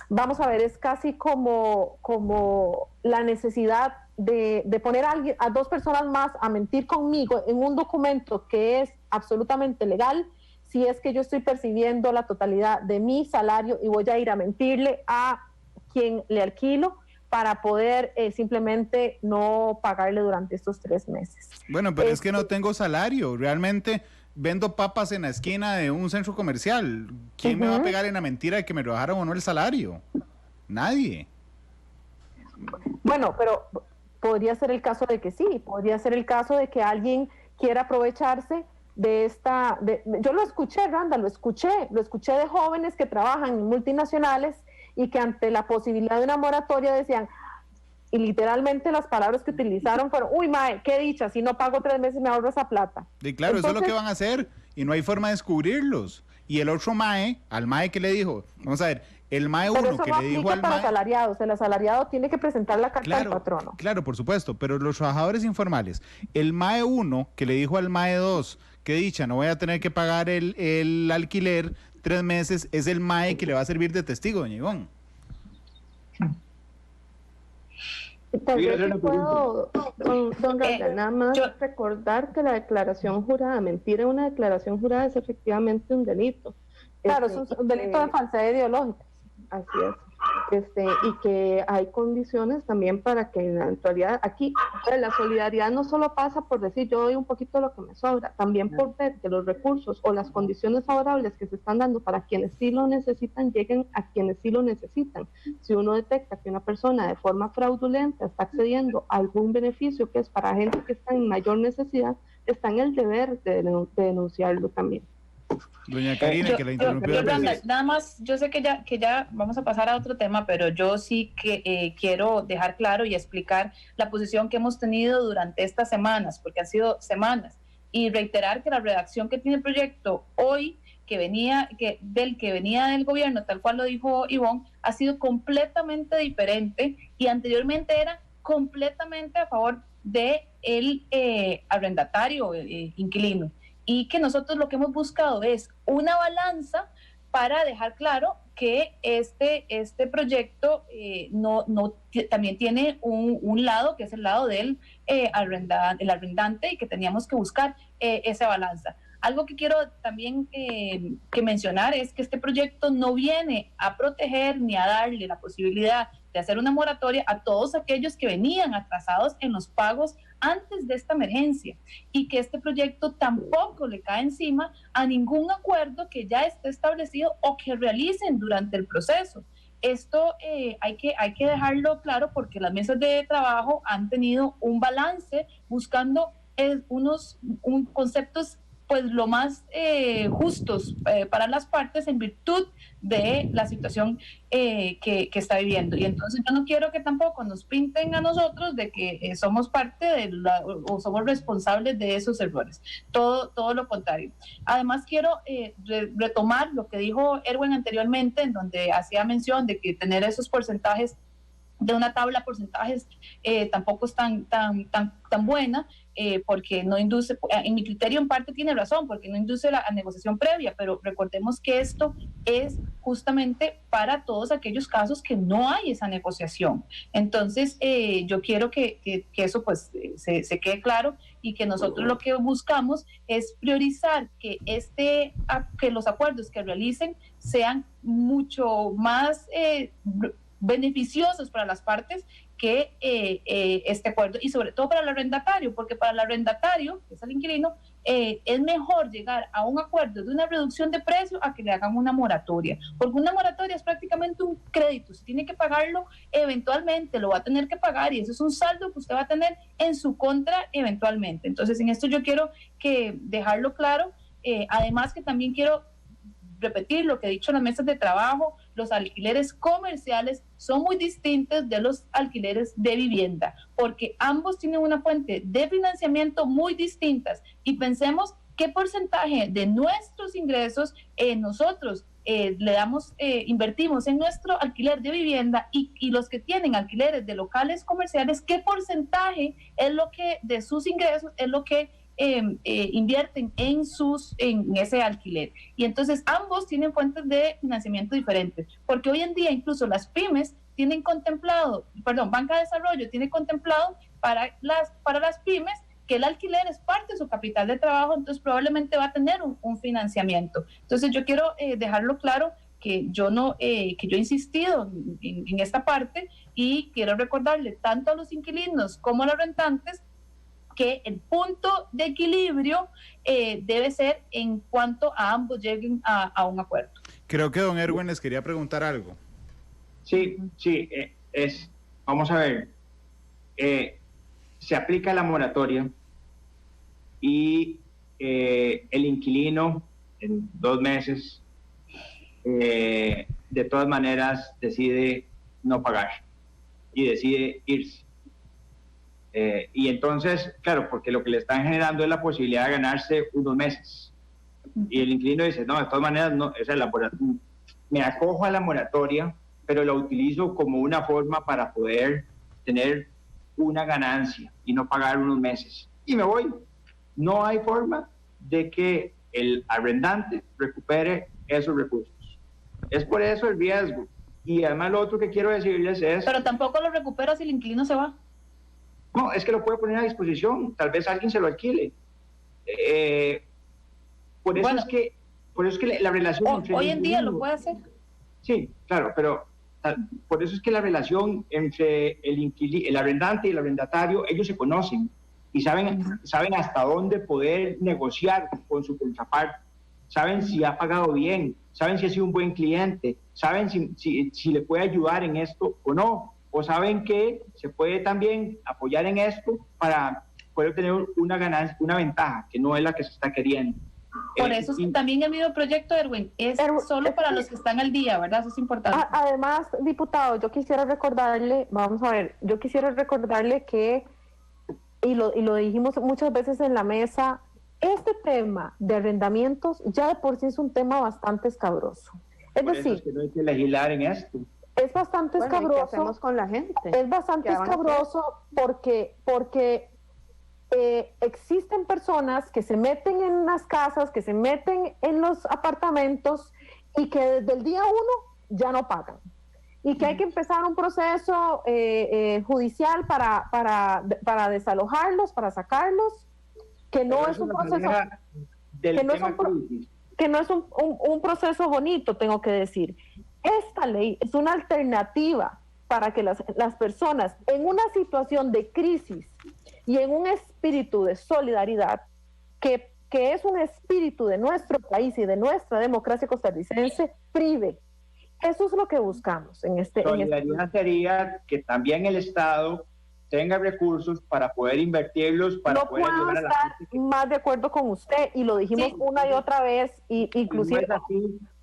vamos a ver, es casi como la necesidad de poner a 2 personas más a mentir conmigo en un documento que es absolutamente legal, si es que yo estoy percibiendo la totalidad de mi salario y voy a ir a mentirle a quien le alquilo para poder simplemente no pagarle durante estos 3 meses. Bueno, pero es que no tengo salario, realmente vendo papas en la esquina de un centro comercial. ¿Quién me va a pegar en la mentira de que me rebajaron o no el salario? Nadie. Bueno, pero podría ser el caso de que sí, podría ser el caso de que alguien quiera aprovecharse de esta... yo lo escuché, Randa, lo escuché de jóvenes que trabajan en multinacionales y que ante la posibilidad de una moratoria decían, y literalmente las palabras que utilizaron fueron, uy, mae, qué dicha, si no pago 3 meses me ahorro esa plata. Y claro, entonces, eso es lo que van a hacer y no hay forma de descubrirlos. Y el otro mae, al mae que le dijo, vamos a ver, el mae uno que le dijo al mae... para asalariados, el asalariado tiene que presentar la carta al patrono. Claro, por supuesto, pero los trabajadores informales, el mae 1 que le dijo al mae 2, que dicha, no voy a tener que pagar el alquiler 3 meses, es el mae que le va a servir de testigo, doña Ivonne. Tal vez puedo, don Randall, nada más recordar que la declaración jurada, mentir en una declaración jurada es efectivamente un delito. Claro, es un delito de falsedad ideológica. Así es. Y que hay condiciones también para que en la eventualidad, aquí la solidaridad no solo pasa por decir yo doy un poquito de lo que me sobra, también por ver que los recursos o las condiciones favorables que se están dando para quienes sí lo necesitan lleguen a quienes sí lo necesitan. Si uno detecta que una persona de forma fraudulenta está accediendo a algún beneficio que es para gente que está en mayor necesidad, está en el deber de denunciarlo también. Doña Karina, que la interrumpió. Nada más, yo sé que ya vamos a pasar a otro tema, pero yo sí que quiero dejar claro y explicar la posición que hemos tenido durante estas semanas, porque han sido semanas, y reiterar que la redacción que tiene el proyecto hoy, que venía del gobierno, tal cual lo dijo Ivonne, ha sido completamente diferente y anteriormente era completamente a favor de el arrendatario, inquilino. Y que nosotros lo que hemos buscado es una balanza para dejar claro que este proyecto también tiene un lado, que es el lado del arrendante, y que teníamos que buscar esa balanza. Algo que quiero también que mencionar es que este proyecto no viene a proteger ni a darle la posibilidad de hacer una moratoria a todos aquellos que venían atrasados en los pagos antes de esta emergencia, y que este proyecto tampoco le cae encima a ningún acuerdo que ya esté establecido o que realicen durante el proceso. Esto hay que dejarlo claro, porque las mesas de trabajo han tenido un balance buscando unos conceptos pues lo más justos para las partes en virtud de la situación que está viviendo. Y entonces yo no quiero que tampoco nos pinten a nosotros de que somos parte o somos responsables de esos errores. Todo lo contrario. Además quiero retomar lo que dijo Erwin anteriormente, en donde hacía mención de que tener esos porcentajes de una tabla de porcentajes tampoco es tan buena, porque no induce, en mi criterio en parte tiene razón, porque no induce la negociación previa, pero recordemos que esto es justamente para todos aquellos casos que no hay esa negociación. Entonces yo quiero que eso pues se quede claro, y que nosotros lo que buscamos es priorizar que los acuerdos que realicen sean mucho más beneficiosos para las partes que este acuerdo, y sobre todo para el arrendatario, porque para el arrendatario, que es el inquilino, es mejor llegar a un acuerdo de una reducción de precio a que le hagan una moratoria, porque una moratoria es prácticamente un crédito, si tiene que pagarlo eventualmente lo va a tener que pagar, y eso es un saldo que usted va a tener en su contra eventualmente. Entonces en esto yo quiero dejarlo claro, además que también quiero repetir lo que he dicho en las mesas de trabajo: los alquileres comerciales son muy distintos de los alquileres de vivienda, porque ambos tienen una fuente de financiamiento muy distintas, y pensemos qué porcentaje de nuestros ingresos nosotros invertimos en nuestro alquiler de vivienda, y los que tienen alquileres de locales comerciales, qué porcentaje es lo que de sus ingresos es lo que invierten en ese alquiler. Y entonces ambos tienen fuentes de financiamiento diferentes, porque hoy en día incluso las pymes tienen contemplado, Banca de Desarrollo tiene contemplado para las pymes que el alquiler es parte de su capital de trabajo, entonces probablemente va a tener un financiamiento. Entonces yo quiero dejarlo claro que yo he insistido en esta parte, y quiero recordarle tanto a los inquilinos como a los rentantes que el punto de equilibrio debe ser en cuanto a ambos lleguen a un acuerdo. Creo que don Erwin les quería preguntar algo. Sí, vamos a ver, se aplica la moratoria y el inquilino en 2 meses de todas maneras decide no pagar y decide irse. Y entonces, claro, porque lo que le están generando es la posibilidad de ganarse unos meses. Y el inquilino dice, no, de todas maneras, no, esa es la moratoria. Me acojo a la moratoria, pero la utilizo como una forma para poder tener una ganancia y no pagar unos meses. Y me voy. No hay forma de que el arrendante recupere esos recursos. Es por eso el riesgo. Y además lo otro que quiero decirles es... Pero tampoco lo recupera si el inquilino se va. No, es que lo puede poner a disposición. Tal vez alguien se lo alquile. Por eso es que la relación... Hoy en día lo puede hacer. Sí, claro, pero por eso es que la relación entre el arrendante y el arrendatario, ellos se conocen y saben hasta dónde poder negociar con su contraparte. Saben si ha pagado bien, saben si ha sido un buen cliente, saben si le puede ayudar en esto o no, o saben que se puede también apoyar en esto para poder tener una ganancia, una ventaja, que no es la que se está queriendo. Por eso también el mismo proyecto, Erwin, es solo para los que están al día, ¿verdad? Eso es importante. Además, diputado, yo quisiera recordarle que, y lo dijimos muchas veces en la mesa, este tema de arrendamientos ya de por sí es un tema bastante escabroso. Es decir, es que no hay que legislar en esto. Es bastante escabroso. ¿Qué hacemos con la gente? Es bastante escabroso porque existen personas que se meten en las casas, que se meten en los apartamentos y que desde el día 1 ya no pagan. Y que hay que empezar un proceso judicial para desalojarlos, para sacarlos, que no es un proceso que no es un proceso bonito, tengo que decir. Esta ley es una alternativa para que las personas en una situación de crisis y en un espíritu de solidaridad, que es un espíritu de nuestro país y de nuestra democracia costarricense, prive. Eso es lo que buscamos en este... Solidaridad sería que también el Estado tenga recursos para poder invertirlos, para poder ayudar a la gente. No puedo estar más de acuerdo con usted, y lo dijimos una y otra vez, y inclusive...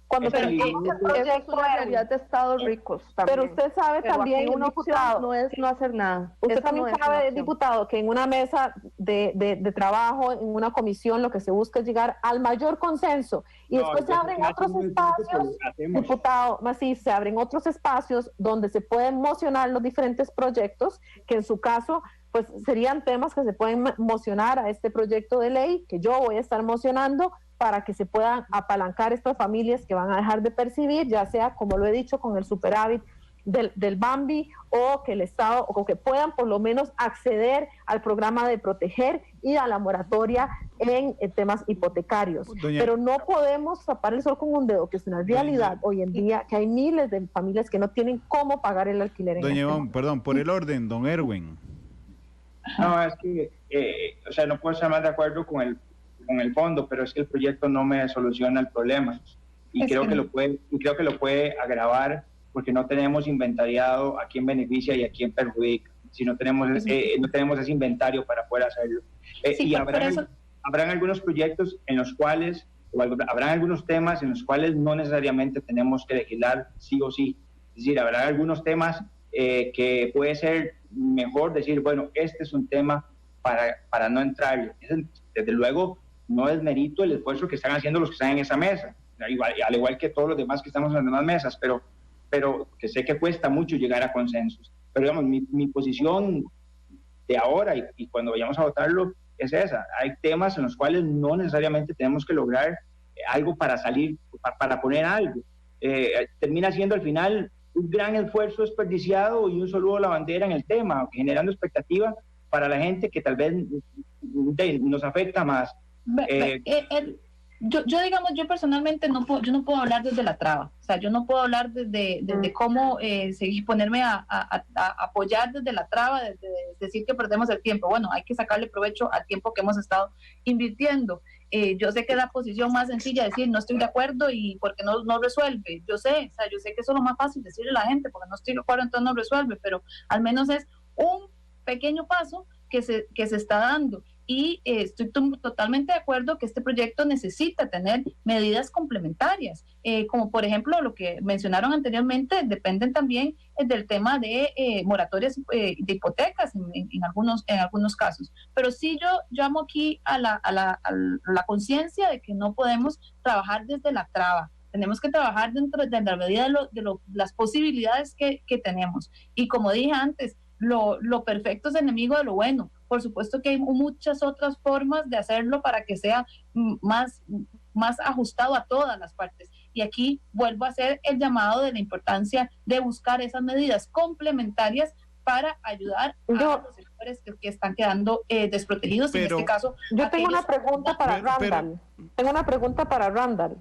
Cuando tenemos el proyecto de realidad de estados ricos también. Pero usted sabe también, diputado, no es no hacer nada. Usted también sabe, diputado, que en una mesa de trabajo, en una comisión, lo que se busca es llegar al mayor consenso. Y después se abren otros espacios, diputado Macís, se abren otros espacios donde se pueden mocionar los diferentes proyectos, que en su caso, pues serían temas que se pueden mocionar a este proyecto de ley, que yo voy a estar mocionando, para que se puedan apalancar estas familias que van a dejar de percibir, ya sea, como lo he dicho, con el superávit del Bambi, o que el Estado, o que puedan por lo menos acceder al programa de proteger y a la moratoria en temas hipotecarios. Pero no podemos tapar el sol con un dedo, que es una realidad hoy en día, que hay miles de familias que no tienen cómo pagar el alquiler. Doña Ivonne, perdón, por el orden, don Erwin. No, es que, no puedo estar más de acuerdo con el fondo, pero es que el proyecto no me soluciona el problema y creo que lo puede agravar, porque no tenemos inventariado a quién beneficia y a quién perjudica. Si no tenemos ese inventario para poder hacerlo. Y habrán algunos proyectos en los cuales, o habrán algunos temas en los cuales no necesariamente tenemos que legislar sí o sí. Es decir, habrá algunos temas que puede ser mejor decir, bueno, este es un tema para no entrarle. Desde luego, no es mérito el esfuerzo que están haciendo los que están en esa mesa, al igual que todos los demás que estamos en las demás mesas, pero que sé que cuesta mucho llegar a consensos. Pero digamos, mi posición de ahora y cuando vayamos a votarlo es esa. Hay temas en los cuales no necesariamente tenemos que lograr algo para salir, para poner algo. Termina siendo al final un gran esfuerzo desperdiciado y un saludo a la bandera en el tema, generando expectativa para la gente que tal vez nos afecta más. Yo personalmente yo no puedo hablar desde la traba, o sea, yo no puedo hablar desde cómo ponerme a apoyar desde la traba, desde decir que perdemos el tiempo. Bueno, hay que sacarle provecho al tiempo que hemos estado invirtiendo. Yo sé que es la posición más sencilla decir no estoy de acuerdo y porque no resuelve. Yo sé que eso es lo más fácil decirle a la gente, porque no estoy de acuerdo, entonces no resuelve, pero al menos es un pequeño paso que se está dando. Y estoy totalmente de acuerdo que este proyecto necesita tener medidas complementarias, como por ejemplo lo que mencionaron anteriormente, dependen también del tema de moratorias de hipotecas en algunos casos. Pero sí yo llamo aquí a la conciencia de que no podemos trabajar desde la traba. Tenemos que trabajar dentro de la medida de las posibilidades que tenemos. Y como dije antes, lo perfecto es enemigo de lo bueno. Por supuesto que hay muchas otras formas de hacerlo para que sea más ajustado a todas las partes. Y aquí vuelvo a hacer el llamado de la importancia de buscar esas medidas complementarias para ayudar a los sectores que están quedando desprotegidos. En este caso, yo tengo una pregunta para Randall. Tengo una pregunta para Randall.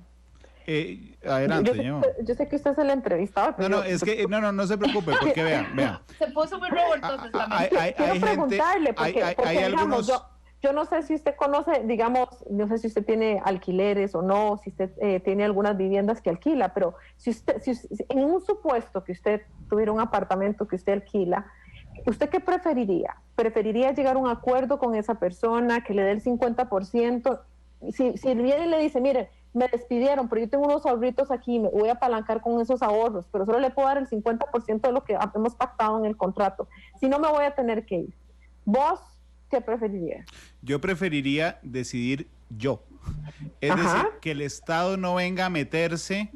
Adelante, yo sé que usted es el entrevistador. No se preocupe, porque vea. Se puso muy robo entonces también. Quiero preguntarle, porque algunos... yo no sé si usted conoce, digamos, no sé si usted tiene alquileres o no, si usted tiene algunas viviendas que alquila, pero si en un supuesto que usted tuviera un apartamento que usted alquila, ¿usted qué preferiría? ¿Preferiría llegar a un acuerdo con esa persona que le dé el 50%? Si viene y le dice, mire, me despidieron, pero yo tengo unos ahorritos aquí, me voy a apalancar con esos ahorros, pero solo le puedo dar el 50% de lo que hemos pactado en el contrato. Si no, me voy a tener que ir. ¿Vos qué preferirías? Yo preferiría decidir yo. Es decir, que el Estado no venga a meterse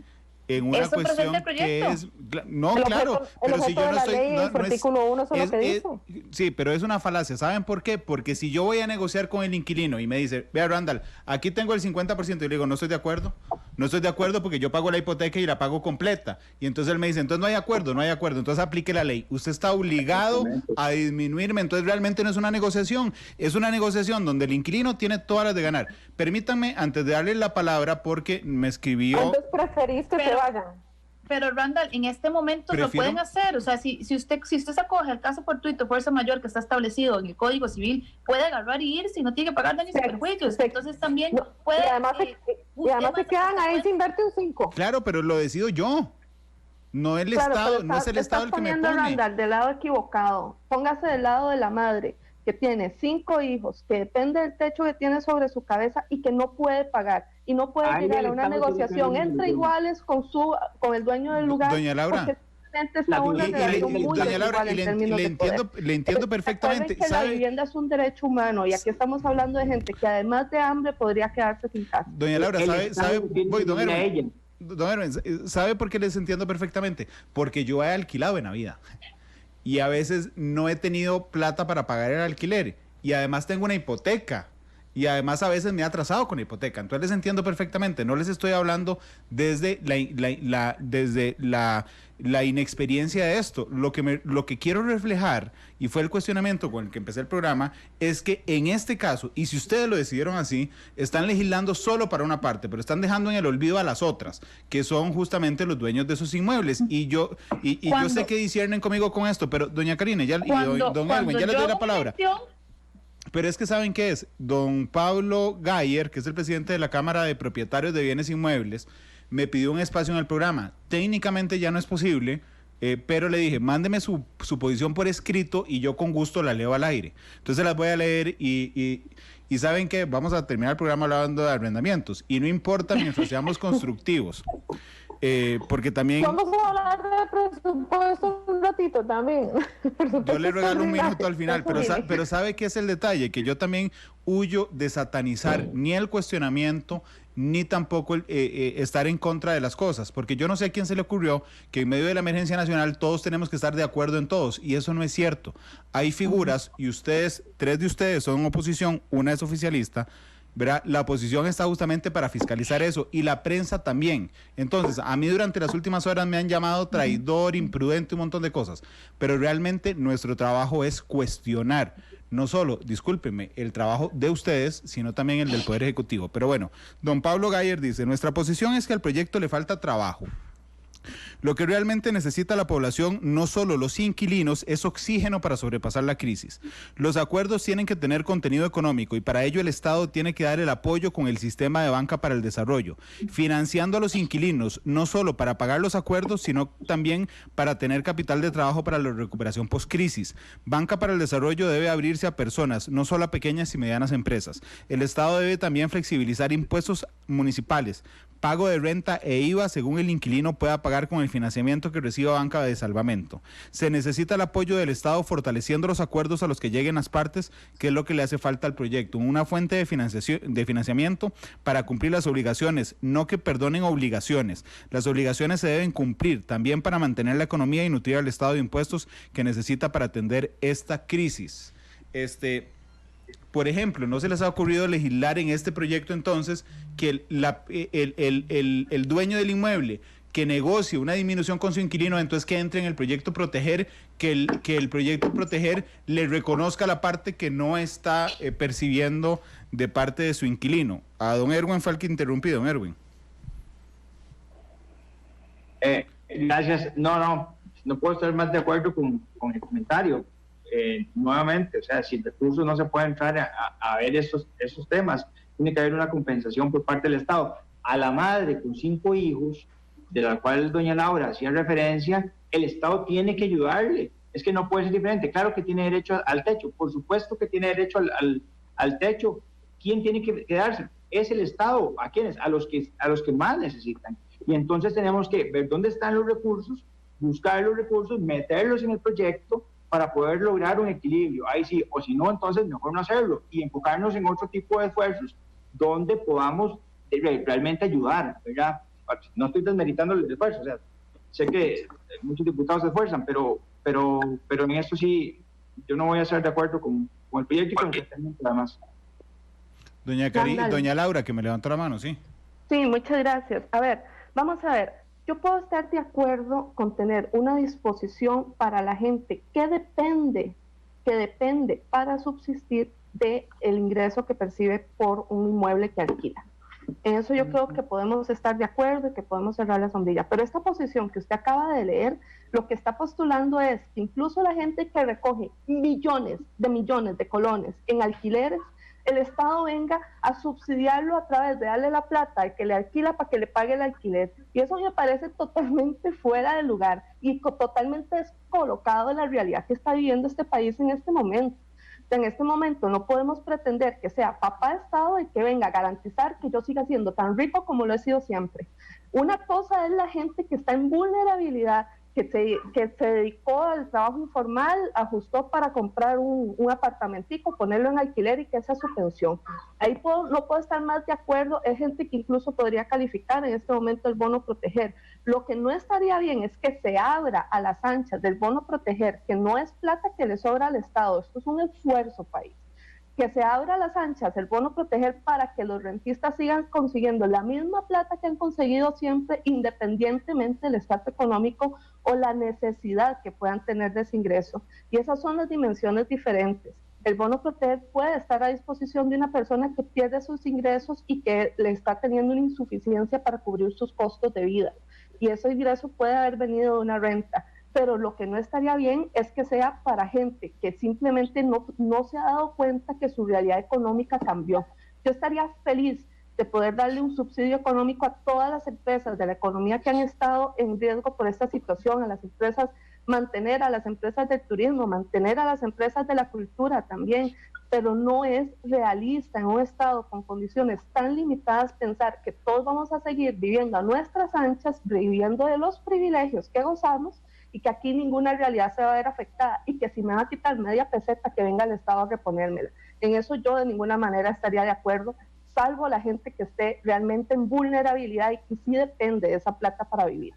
en una cuestión que es... No, claro, pero si yo no estoy... El artículo 1 es lo que dice. Sí, pero es una falacia. ¿Saben por qué? Porque si yo voy a negociar con el inquilino y me dice, vea Randall, aquí tengo el 50%, y le digo, no estoy de acuerdo porque yo pago la hipoteca y la pago completa. Y entonces él me dice, entonces no hay acuerdo, entonces aplique la ley. Usted está obligado a disminuirme, entonces realmente no es una negociación, es una negociación donde el inquilino tiene todas las de ganar. Permítanme, antes de darle la palabra, porque me escribió... Entonces preferís que se vayan. Pero Randall, en este momento lo pueden hacer, o sea, si usted se acoge al caso fortuito, fuerza mayor que está establecido en el Código Civil, puede agarrar y ir si no tiene que pagar daños y perjuicios, entonces también puede... Y además se quedan ahí sin verte un 5. Claro, pero lo decido yo, no el Estado, no es el Estado el que me pone. Randall, del lado equivocado, póngase del lado de la madre, que tiene 5 hijos, que depende del techo que tiene sobre su cabeza y que no puede pagar y no puede llegar a una negociación entre iguales con el dueño del lugar. Doña Laura, le entiendo perfectamente. Que la vivienda es un derecho humano y aquí estamos hablando de gente que además de hambre podría quedarse sin casa. Doña Laura, ¿sabe por qué les entiendo perfectamente? Porque yo he alquilado en la vida. Y a veces no he tenido plata para pagar el alquiler y además tengo una hipoteca y además a veces me he atrasado con la hipoteca, entonces les entiendo perfectamente, no les estoy hablando desde la inexperiencia de esto. Lo que quiero reflejar, y fue el cuestionamiento con el que empecé el programa, es que en este caso, y si ustedes lo decidieron así, están legislando solo para una parte, pero están dejando en el olvido a las otras, que son justamente los dueños de esos inmuebles. Y yo sé que disciernen conmigo con esto, pero doña Karina, don Edwin, ya les doy la palabra. Pero es que ¿saben qué es? Don Pablo Gayer, que es el presidente de la Cámara de Propietarios de Bienes Inmuebles, me pidió un espacio en el programa. Técnicamente ya no es posible, pero le dije, mándeme su posición por escrito y yo con gusto la leo al aire. Entonces las voy a leer y ¿saben qué? Vamos a terminar el programa hablando de arrendamientos. Y no importa mientras seamos constructivos. Porque también... Vamos a hablar de presupuesto un ratito también. Yo le regalo un minuto al final, pero ¿sabe qué es el detalle? Que yo también huyo de satanizar ni el cuestionamiento, ni tampoco estar en contra de las cosas, porque yo no sé a quién se le ocurrió que en medio de la emergencia nacional todos tenemos que estar de acuerdo en todos, y eso no es cierto. Hay figuras, y 3 de ustedes son oposición, una es oficialista, ¿verdad? La oposición está justamente para fiscalizar eso y la prensa también. Entonces, a mí durante las últimas horas me han llamado traidor, imprudente, un montón de cosas, pero realmente nuestro trabajo es cuestionar, no solo, discúlpenme, el trabajo de ustedes, sino también el del Poder Ejecutivo. Pero bueno, don Pablo Gayer dice, nuestra posición es que al proyecto le falta trabajo. Lo que realmente necesita la población, no solo los inquilinos, es oxígeno para sobrepasar la crisis. Los acuerdos tienen que tener contenido económico y para ello el Estado tiene que dar el apoyo con el sistema de banca para el desarrollo, financiando a los inquilinos, no solo para pagar los acuerdos, sino también para tener capital de trabajo para la recuperación post-crisis. Banca para el desarrollo debe abrirse a personas, no solo a pequeñas y medianas empresas. El Estado debe también flexibilizar impuestos municipales, pago de renta e IVA según el inquilino pueda pagar con el financiamiento que reciba banca de salvamento. Se necesita el apoyo del Estado fortaleciendo los acuerdos a los que lleguen las partes, que es lo que le hace falta al proyecto. Una fuente de financiamiento para cumplir las obligaciones, no que perdonen obligaciones. Las obligaciones se deben cumplir también para mantener la economía y nutrir al Estado de impuestos que necesita para atender esta crisis. Por ejemplo, ¿no se les ha ocurrido legislar en este proyecto entonces que el dueño del inmueble que negocie una disminución con su inquilino, entonces que entre en el proyecto Proteger, que el proyecto Proteger le reconozca la parte que no está percibiendo de parte de su inquilino? A don Erwin fue el que interrumpí, don Erwin. Gracias. No puedo estar más de acuerdo con el comentario. Nuevamente, o sea, sin recursos no se puede entrar a ver esos temas. Tiene que haber una compensación por parte del Estado. A la madre con 5 hijos, de la cual doña Laura hacía referencia, el Estado tiene que ayudarle. Es que no puede ser diferente. Claro que tiene derecho al techo, por supuesto que tiene derecho al techo. ¿Quién tiene que quedarse? Es el Estado. ¿A quiénes? A los que más necesitan. Y entonces tenemos que ver dónde están los recursos, buscar los recursos, meterlos en el proyecto para poder lograr un equilibrio. Ahí sí, o si no, entonces mejor no hacerlo y enfocarnos en otro tipo de esfuerzos donde podamos realmente ayudar, ¿verdad? No estoy desmeritando el esfuerzo, o sea, sé que muchos diputados se esfuerzan, pero en esto sí, yo no voy a estar de acuerdo con el proyecto y con el tema nada más. Doña Laura, que me levantó la mano, sí. Sí, muchas gracias. A ver, vamos a ver. Yo puedo estar de acuerdo con tener una disposición para la gente que depende para subsistir del ingreso que percibe por un inmueble que alquila. En eso yo creo que podemos estar de acuerdo y que podemos cerrar la sombrilla. Pero esta posición que usted acaba de leer, lo que está postulando es que incluso la gente que recoge millones de colones en alquileres, el Estado venga a subsidiarlo a través de darle la plata al que le alquila para que le pague el alquiler. Y eso me parece totalmente fuera de lugar y totalmente descolocado de la realidad que está viviendo este país en este momento. En este momento no podemos pretender que sea papá Estado y que venga a garantizar que yo siga siendo tan rico como lo he sido siempre. Una cosa es la gente que está en vulnerabilidad, que se dedicó al trabajo informal, ajustó para comprar un apartamentico, ponerlo en alquiler y que esa es su pensión. Ahí no puedo estar más de acuerdo, es gente que incluso podría calificar en este momento el bono Proteger. Lo que no estaría bien es que se abra a las anchas del bono Proteger, que no es plata que le sobra al Estado, esto es un esfuerzo país. Que se abra a las anchas el bono Proteger para que los rentistas sigan consiguiendo la misma plata que han conseguido siempre, independientemente del estatus económico o la necesidad que puedan tener de ese ingreso. Y esas son las dimensiones diferentes. El bono Proteger puede estar a disposición de una persona que pierde sus ingresos y que le está teniendo una insuficiencia para cubrir sus costos de vida. Y ese ingreso puede haber venido de una renta. Pero lo que no estaría bien es que sea para gente que simplemente no se ha dado cuenta que su realidad económica cambió. Yo estaría feliz de poder darle un subsidio económico a todas las empresas de la economía que han estado en riesgo por esta situación, a las empresas, mantener a las empresas del turismo, mantener a las empresas de la cultura también, pero no es realista en un estado con condiciones tan limitadas pensar que todos vamos a seguir viviendo a nuestras anchas, viviendo de los privilegios que gozamos, y que aquí ninguna realidad se va a ver afectada y que si me va a quitar media peseta que venga el Estado a reponérmela. En eso yo de ninguna manera estaría de acuerdo, salvo la gente que esté realmente en vulnerabilidad y que sí depende de esa plata para vivir.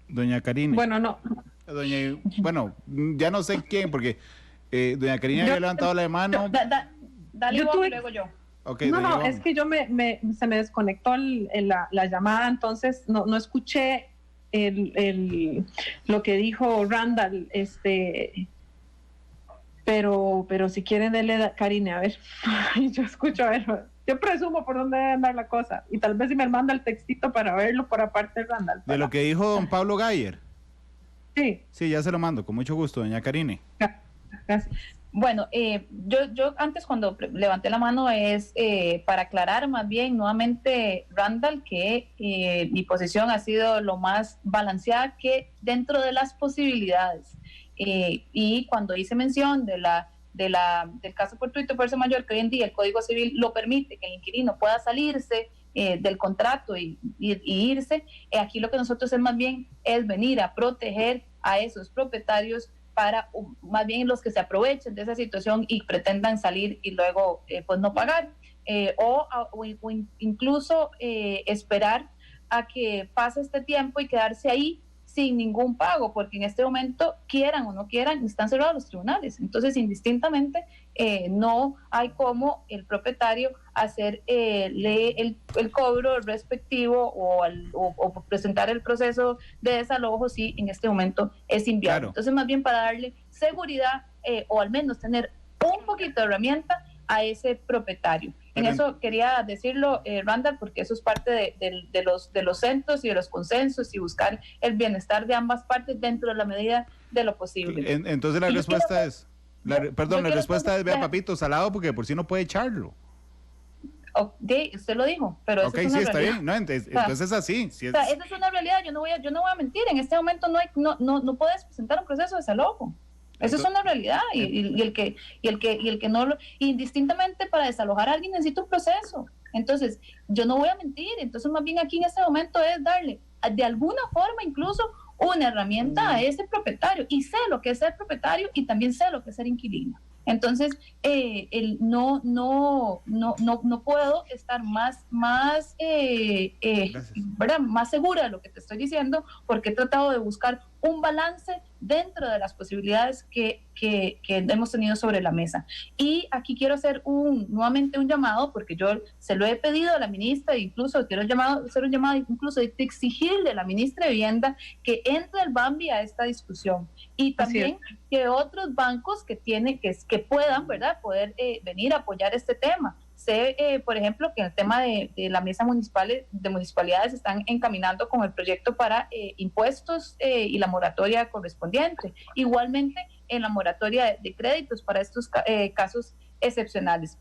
Doña Karine. Bueno, no. Ya no sé quién, porque doña Karine había levantado la mano. Dale vos y luego yo. Okay, no, es que yo se me desconectó la llamada, entonces no escuché lo que dijo Randall, pero si quieren denle Karine, a ver, yo escucho, a ver, yo presumo por dónde debe andar la cosa, y tal vez si me manda el textito para verlo por aparte de Randall. De lo que dijo don Pablo Gayer. Sí. Sí, ya se lo mando, con mucho gusto, doña Karine. Gracias. Bueno, yo antes cuando levanté la mano es para aclarar más bien nuevamente, Randall, que mi posición ha sido lo más balanceada que dentro de las posibilidades. Y cuando hice mención del caso fortuito fuerza mayor, que hoy en día el Código Civil lo permite, que el inquilino pueda salirse del contrato y irse, aquí lo que nosotros es más bien es venir a proteger a esos propietarios para más bien los que se aprovechen de esa situación y pretendan salir y luego pues no pagar, o incluso esperar a que pase este tiempo y quedarse ahí sin ningún pago, porque en este momento, quieran o no quieran, están cerrados los tribunales. Entonces, indistintamente, no hay cómo el propietario hacer el cobro respectivo o presentar el proceso de desalojo si en este momento es inviable. Claro. Entonces, más bien para darle seguridad o al menos tener un poquito de herramienta a ese propietario. En eso quería decirlo, Randall, porque eso es parte de los centros y de los consensos y buscar el bienestar de ambas partes dentro de la medida de lo posible. Entonces la respuesta es, la respuesta es, vea papito, salado, porque por si no puede echarlo. Ok, usted lo dijo, pero eso es una está realidad. bien, no, entonces es así. Si es... O sea, esa es una realidad, yo no voy a mentir, en este momento no puedes presentar un proceso de desalojo. Eso es una realidad y el que no lo, indistintamente para desalojar a alguien necesita un proceso. Entonces, yo no voy a mentir, entonces más bien aquí en este momento es darle de alguna forma incluso una herramienta a ese propietario, y sé lo que es ser propietario y también sé lo que es ser inquilino. Entonces, no puedo estar más ¿verdad? Más segura de lo que te estoy diciendo, porque he tratado de buscar un balance dentro de las posibilidades que hemos tenido sobre la mesa. Y aquí quiero hacer nuevamente un llamado, porque yo se lo he pedido a la ministra, incluso quiero hacer un llamado incluso de exigirle a la ministra de Vivienda que entre el Bambi a esta discusión, y también que otros bancos que puedan, ¿verdad?, poder venir a apoyar este tema. Sé, por ejemplo, que en el tema de la mesa de municipalidades están encaminando con el proyecto para impuestos y la moratoria correspondiente. Igualmente, en la moratoria de créditos para estos casos excepcionales.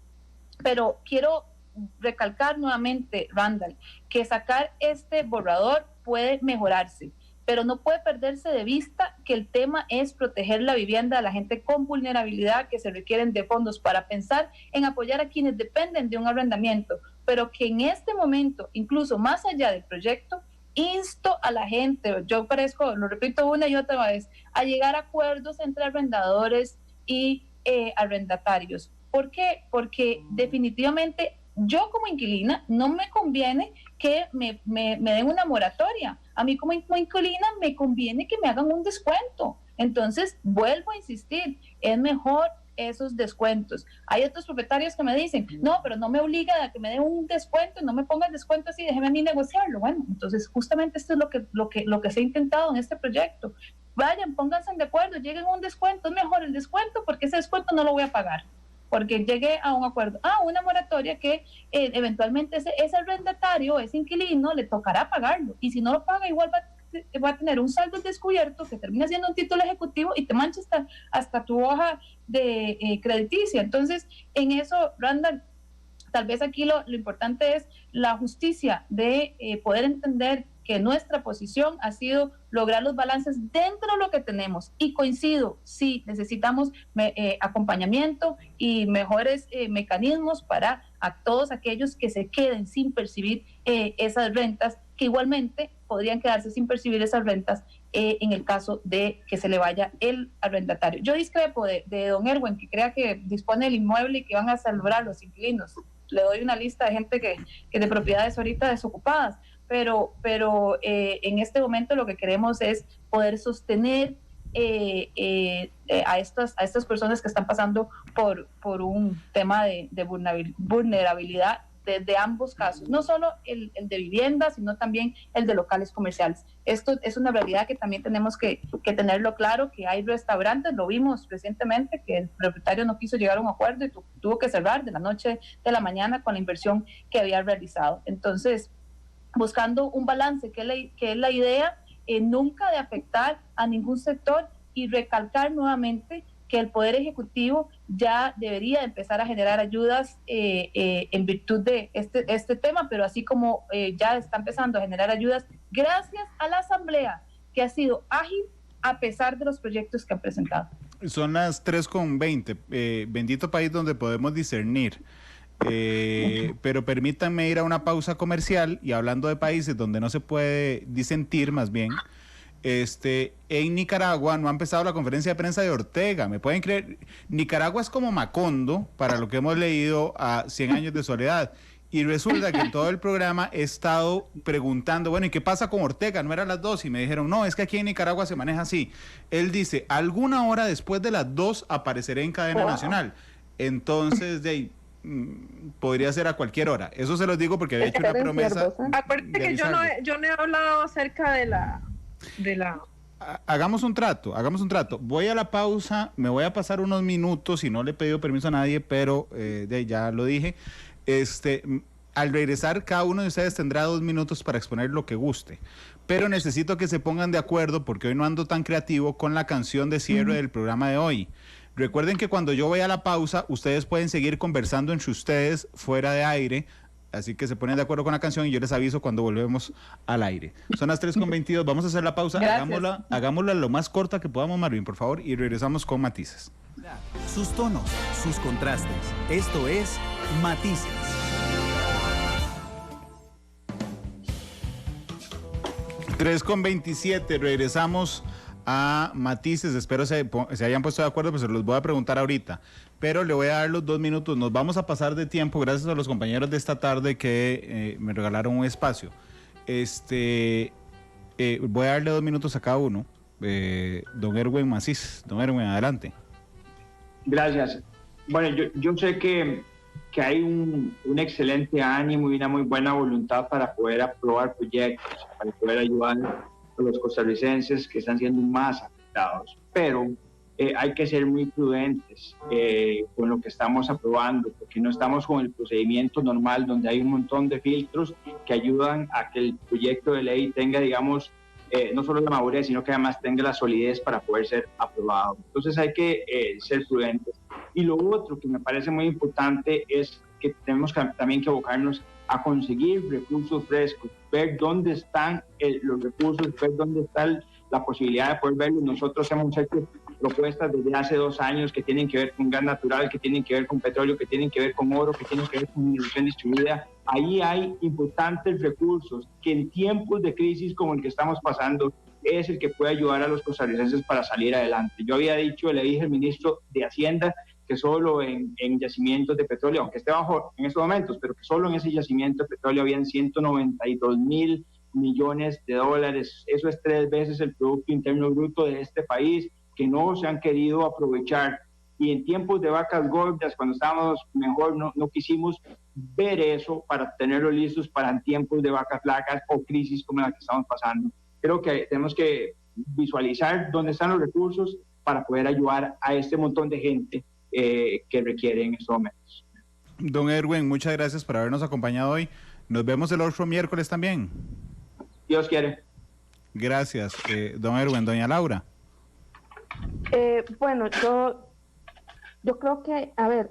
Pero quiero recalcar nuevamente, Randall, que sacar este borrador puede mejorarse, pero no puede perderse de vista que el tema es proteger la vivienda de la gente con vulnerabilidad, que se requieren de fondos para pensar en apoyar a quienes dependen de un arrendamiento, pero que en este momento, incluso más allá del proyecto, insto a la gente, yo lo repito una y otra vez, a llegar a acuerdos entre arrendadores y arrendatarios. ¿Por qué? Porque definitivamente yo como inquilina no me conviene que me den una moratoria. A mí como inquilina me conviene que me hagan un descuento. Entonces, vuelvo a insistir, es mejor esos descuentos. Hay otros propietarios que me dicen, no, pero no me obliga a que me den un descuento, no me ponga el descuento así, déjeme a mí negociarlo. Bueno, entonces justamente esto es lo que se ha intentado en este proyecto. Vayan, pónganse de acuerdo, lleguen a un descuento, es mejor el descuento porque ese descuento no lo voy a pagar, porque llegué a un acuerdo, una moratoria que eventualmente ese arrendatario, ese inquilino, le tocará pagarlo, y si no lo paga igual va a tener un saldo descubierto que termina siendo un título ejecutivo y te mancha hasta tu hoja de crediticia. Entonces, en eso, Randall, tal vez aquí lo importante es la justicia de poder entender que nuestra posición ha sido lograr los balances dentro de lo que tenemos, y coincido, sí, necesitamos acompañamiento y mejores mecanismos para a todos aquellos que se queden sin percibir esas rentas, que igualmente podrían quedarse sin percibir esas rentas en el caso de que se le vaya el arrendatario. Yo discrepo de don Erwin, que crea que dispone del inmueble y que van a salvar los inquilinos. Le doy una lista de gente que de propiedades ahorita desocupadas, pero en este momento lo que queremos es poder sostener a estas personas que están pasando por un tema de vulnerabilidad de ambos casos, no solo el de vivienda, sino también el de locales comerciales. Esto es una realidad que también tenemos que tenerlo claro, que hay restaurantes, lo vimos recientemente, que el propietario no quiso llegar a un acuerdo y tuvo que cerrar de la noche a la mañana con la inversión que había realizado. Entonces, buscando un balance, que es la idea, nunca de afectar a ningún sector, y recalcar nuevamente que el Poder Ejecutivo ya debería empezar a generar ayudas en virtud de este tema, pero así como ya está empezando a generar ayudas gracias a la Asamblea, que ha sido ágil a pesar de los proyectos que han presentado. Son las 3:20, bendito país donde podemos discernir. Pero permítanme ir a una pausa comercial, y hablando de países donde no se puede disentir, más bien, en Nicaragua no ha empezado la conferencia de prensa de Ortega. ¿Me pueden creer? Nicaragua es como Macondo, para lo que hemos leído, a 100 años de soledad. Y resulta que en todo el programa he estado preguntando, bueno, ¿y qué pasa con Ortega? No eran las 2, y me dijeron, no, es que aquí en Nicaragua se maneja así. Él dice, alguna hora después de las 2 apareceré en cadena nacional. Entonces, podría ser a cualquier hora. Eso se los digo porque había hecho una promesa. Acuérdate que yo no he hablado acerca de la... Hagamos un trato. Voy a la pausa, me voy a pasar unos minutos y no le he pedido permiso a nadie, pero ya lo dije. Al regresar, cada uno de ustedes tendrá 2 minutos para exponer lo que guste, pero necesito que se pongan de acuerdo, porque hoy no ando tan creativo, con la canción de cierre del programa de hoy. Recuerden que cuando yo voy a la pausa, ustedes pueden seguir conversando entre ustedes fuera de aire, así que se ponen de acuerdo con la canción y yo les aviso cuando volvemos al aire. Son las 3:22, vamos a hacer la pausa. Hagámosla lo más corta que podamos, Marvin, por favor, y regresamos con Matices. Sus tonos, sus contrastes. Esto es Matices. (3:27), regresamos a Matices. Espero se hayan puesto de acuerdo, pues se los voy a preguntar ahorita, pero le voy a dar los 2 minutos. Nos vamos a pasar de tiempo gracias a los compañeros de esta tarde que me regalaron un espacio. Voy a darle 2 minutos a cada uno. Don Erwin Macís. Don Erwin, adelante. Gracias. Bueno, yo sé que hay un excelente ánimo y una muy buena voluntad para poder aprobar proyectos, para poder ayudar a los costarricenses que están siendo más afectados, pero hay que ser muy prudentes con lo que estamos aprobando, porque no estamos con el procedimiento normal, donde hay un montón de filtros que ayudan a que el proyecto de ley tenga, digamos, no solo la madurez, sino que además tenga la solidez para poder ser aprobado. Entonces hay que ser prudentes. Y lo otro que me parece muy importante es que tenemos también que abocarnos a conseguir recursos frescos, ver dónde están los recursos, ver dónde está la posibilidad de poder verlos. Nosotros hemos hecho propuestas desde hace 2 años que tienen que ver con gas natural, que tienen que ver con petróleo, que tienen que ver con oro, que tienen que ver con distribución distribuida. Ahí hay importantes recursos que en tiempos de crisis como el que estamos pasando es el que puede ayudar a los costarricenses para salir adelante. Yo había dicho, le dije al ministro de Hacienda que solo en yacimientos de petróleo, aunque esté bajo en estos momentos, pero que solo en ese yacimiento de petróleo habían 192.000 millones de dólares. Eso es 3 veces el Producto Interno Bruto de este país, que no se han querido aprovechar. Y en tiempos de vacas gordas, cuando estábamos mejor, no quisimos ver eso para tenerlo listos para tiempos de vacas flacas o crisis como la que estamos pasando. Creo que tenemos que visualizar dónde están los recursos para poder ayudar a este montón de gente que requiere en estos momentos. Don Erwin, muchas gracias por habernos acompañado hoy. Nos vemos el otro miércoles también. Dios quiere. Gracias, don Erwin. Doña Laura. Bueno, yo creo que, a ver,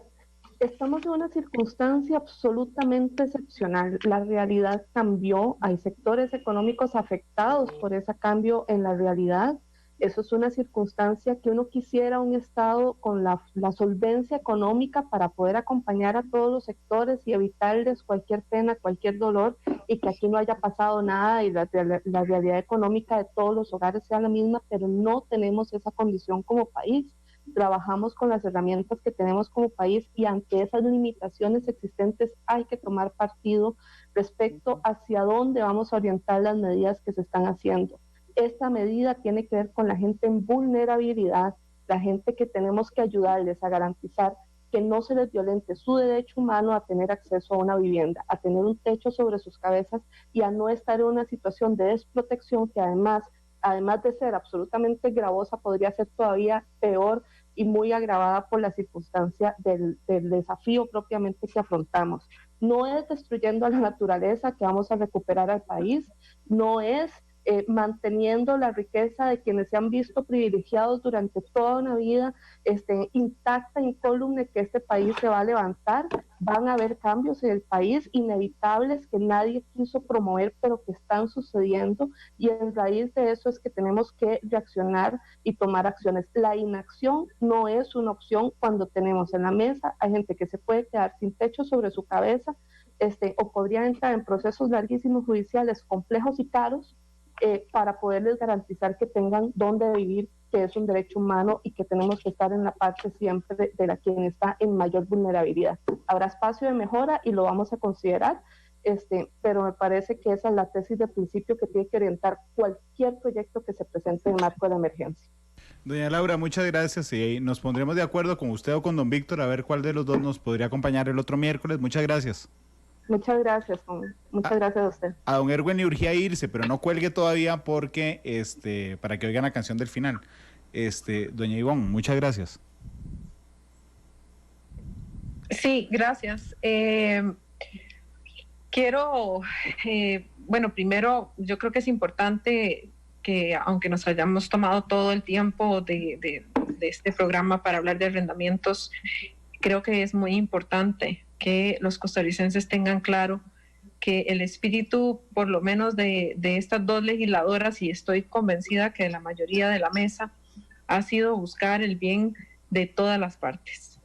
estamos en una circunstancia absolutamente excepcional. La realidad cambió, hay sectores económicos afectados por ese cambio en la realidad. Eso es una circunstancia que uno quisiera un Estado con la solvencia económica para poder acompañar a todos los sectores y evitarles cualquier pena, cualquier dolor, y que aquí no haya pasado nada y la realidad económica de todos los hogares sea la misma, pero no tenemos esa condición como país. Trabajamos con las herramientas que tenemos como país y ante esas limitaciones existentes hay que tomar partido respecto hacia dónde vamos a orientar las medidas que se están haciendo. Esta medida tiene que ver con la gente en vulnerabilidad, la gente que tenemos que ayudarles a garantizar que no se les violente su derecho humano a tener acceso a una vivienda, a tener un techo sobre sus cabezas y a no estar en una situación de desprotección que además de ser absolutamente gravosa, podría ser todavía peor y muy agravada por la circunstancia del desafío propiamente que afrontamos. No es destruyendo a la naturaleza que vamos a recuperar al país, no es manteniendo la riqueza de quienes se han visto privilegiados durante toda una vida intacta, incólume, que este país se va a levantar. Van a haber cambios en el país inevitables que nadie quiso promover, pero que están sucediendo, y en raíz de eso es que tenemos que reaccionar y tomar acciones. La inacción no es una opción cuando tenemos en la mesa a gente que se puede quedar sin techo sobre su cabeza, o podría entrar en procesos larguísimos judiciales complejos y caros, para poderles garantizar que tengan dónde vivir, que es un derecho humano y que tenemos que estar en la parte siempre de la quien está en mayor vulnerabilidad. Habrá espacio de mejora y lo vamos a considerar, pero me parece que esa es la tesis de principio que tiene que orientar cualquier proyecto que se presente en el marco de la emergencia. Doña Laura, muchas gracias, y nos pondremos de acuerdo con usted o con don Víctor a ver cuál de los dos nos podría acompañar el otro miércoles. Muchas gracias. Muchas gracias, muchas gracias a usted. A don Erwin le urgía irse, pero no cuelgue todavía porque para que oigan la canción del final. Doña Ivonne, muchas gracias. Sí, gracias. Primero, yo creo que es importante que, aunque nos hayamos tomado todo el tiempo de este programa para hablar de arrendamientos, creo que es muy importante que los costarricenses tengan claro que el espíritu, por lo menos de estas dos legisladoras, y estoy convencida que de la mayoría de la mesa, ha sido buscar el bien de todas las partes.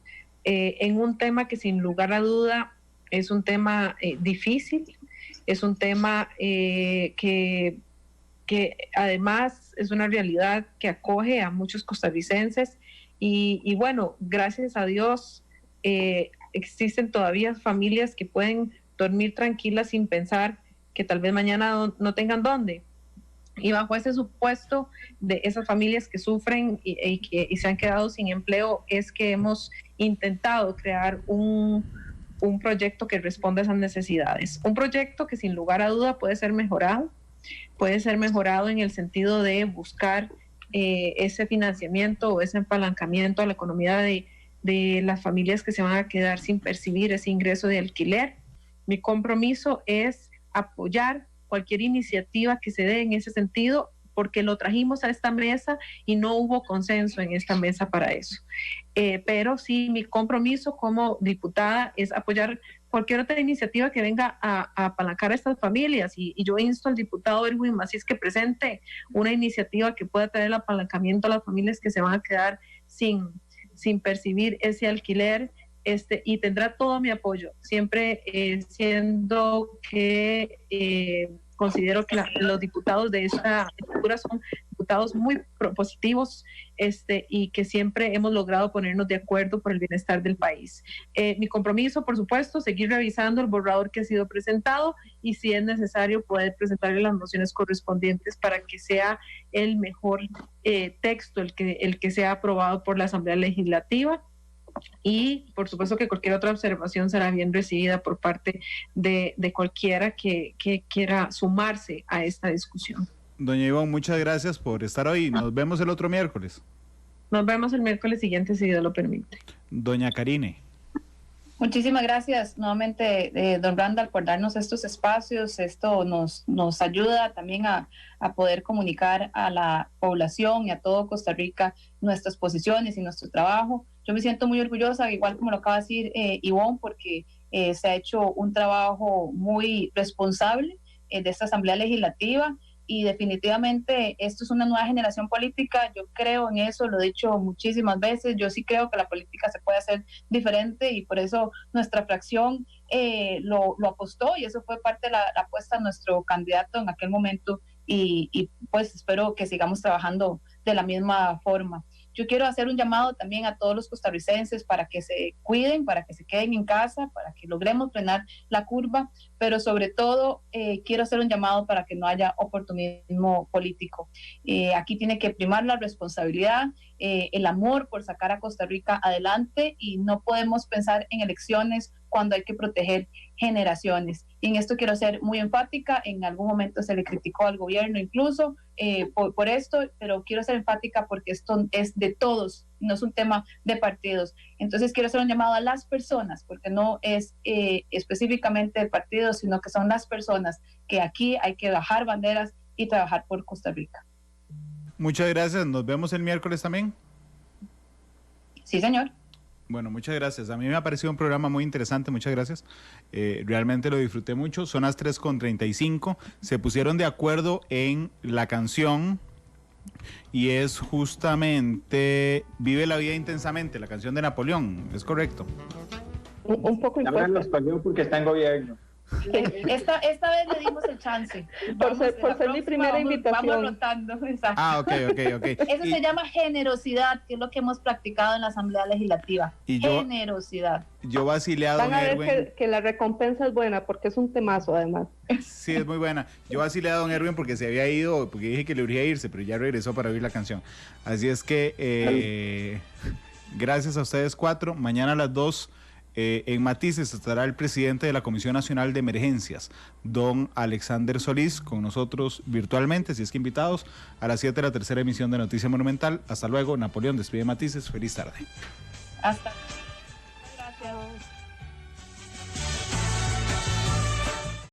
En un tema que sin lugar a duda es un tema difícil, es un tema que además es una realidad que acoge a muchos costarricenses y bueno, gracias a Dios, existen todavía familias que pueden dormir tranquilas sin pensar que tal vez mañana no tengan dónde. Y bajo ese supuesto de esas familias que sufren y se han quedado sin empleo, es que hemos intentado crear un proyecto que responda a esas necesidades. Un proyecto que sin lugar a duda puede ser mejorado en el sentido de buscar ese financiamiento o ese apalancamiento a la economía de las familias que se van a quedar sin percibir ese ingreso de alquiler. Mi compromiso es apoyar cualquier iniciativa que se dé en ese sentido, porque lo trajimos a esta mesa y no hubo consenso en esta mesa para eso. Pero sí, mi compromiso como diputada es apoyar cualquier otra iniciativa que venga a apalancar a estas familias. Y yo insto al diputado Erwin Macís que presente una iniciativa que pueda traer el apalancamiento a las familias que se van a quedar sin percibir ese alquiler, y tendrá todo mi apoyo, siempre siendo que considero que los diputados de esta legislatura son diputados muy propositivos, y que siempre hemos logrado ponernos de acuerdo por el bienestar del país. Mi compromiso, por supuesto, seguir revisando el borrador que ha sido presentado y, si es necesario, poder presentarle las mociones correspondientes para que sea el mejor texto el que sea aprobado por la Asamblea Legislativa. Y por supuesto que cualquier otra observación será bien recibida por parte de cualquiera que quiera sumarse a esta discusión. Doña Ivonne, muchas gracias por estar hoy. Nos vemos el otro miércoles. Nos vemos el miércoles siguiente, si Dios lo permite. Doña Karine. Muchísimas gracias nuevamente, don Randall, por darnos estos espacios. Esto nos ayuda también a poder comunicar a la población y a todo Costa Rica nuestras posiciones y nuestro trabajo. Yo me siento muy orgullosa, igual como lo acaba de decir Ivonne, porque se ha hecho un trabajo muy responsable de esta Asamblea Legislativa, y definitivamente esto es una nueva generación política. Yo creo en eso, lo he dicho muchísimas veces. Yo sí creo que la política se puede hacer diferente, y por eso nuestra fracción lo apostó, y eso fue parte de la apuesta de nuestro candidato en aquel momento, y pues espero que sigamos trabajando de la misma forma. Yo quiero hacer un llamado también a todos los costarricenses para que se cuiden, para que se queden en casa, para que logremos frenar la curva, pero sobre todo quiero hacer un llamado para que no haya oportunismo político. Aquí tiene que primar la responsabilidad, el amor por sacar a Costa Rica adelante, y no podemos pensar en elecciones cuando hay que proteger generaciones. Y en esto quiero ser muy enfática. En algún momento se le criticó al gobierno incluso por esto, pero quiero ser enfática porque esto es de todos, no es un tema de partidos. Entonces quiero hacer un llamado a las personas, porque no es específicamente de partidos, sino que son las personas, que aquí hay que bajar banderas y trabajar por Costa Rica. Muchas gracias, nos vemos el miércoles también. Sí, señor. Bueno, muchas gracias. A mí me ha parecido un programa muy interesante, muchas gracias. Realmente lo disfruté mucho. Son las 3:35. Se pusieron de acuerdo en la canción y es justamente Vive la vida intensamente, la canción de Napoleón, ¿es correcto? Un poco Hablan impuesta. español porque está en gobierno. Esta vez le dimos el chance. Por ser mi primera invitación. Vamos rotando, exacto. Ah, ok. Eso se llama generosidad, que es lo que hemos practicado en la Asamblea Legislativa. Generosidad. Yo vacilé a Van don a ver Erwin. que la recompensa es buena, porque es un temazo además. Sí, es muy buena. Yo vacilé a don Erwin porque se había ido, porque dije que le urgía irse, pero ya regresó para oír la canción. Así es que gracias a ustedes cuatro. Mañana a las 2 en Matices estará el presidente de la Comisión Nacional de Emergencias, don Alexander Solís, con nosotros virtualmente, si es que invitados, a las 7 de la tercera emisión de Noticia Monumental. Hasta luego. Napoleón despide Matices. Feliz tarde. Hasta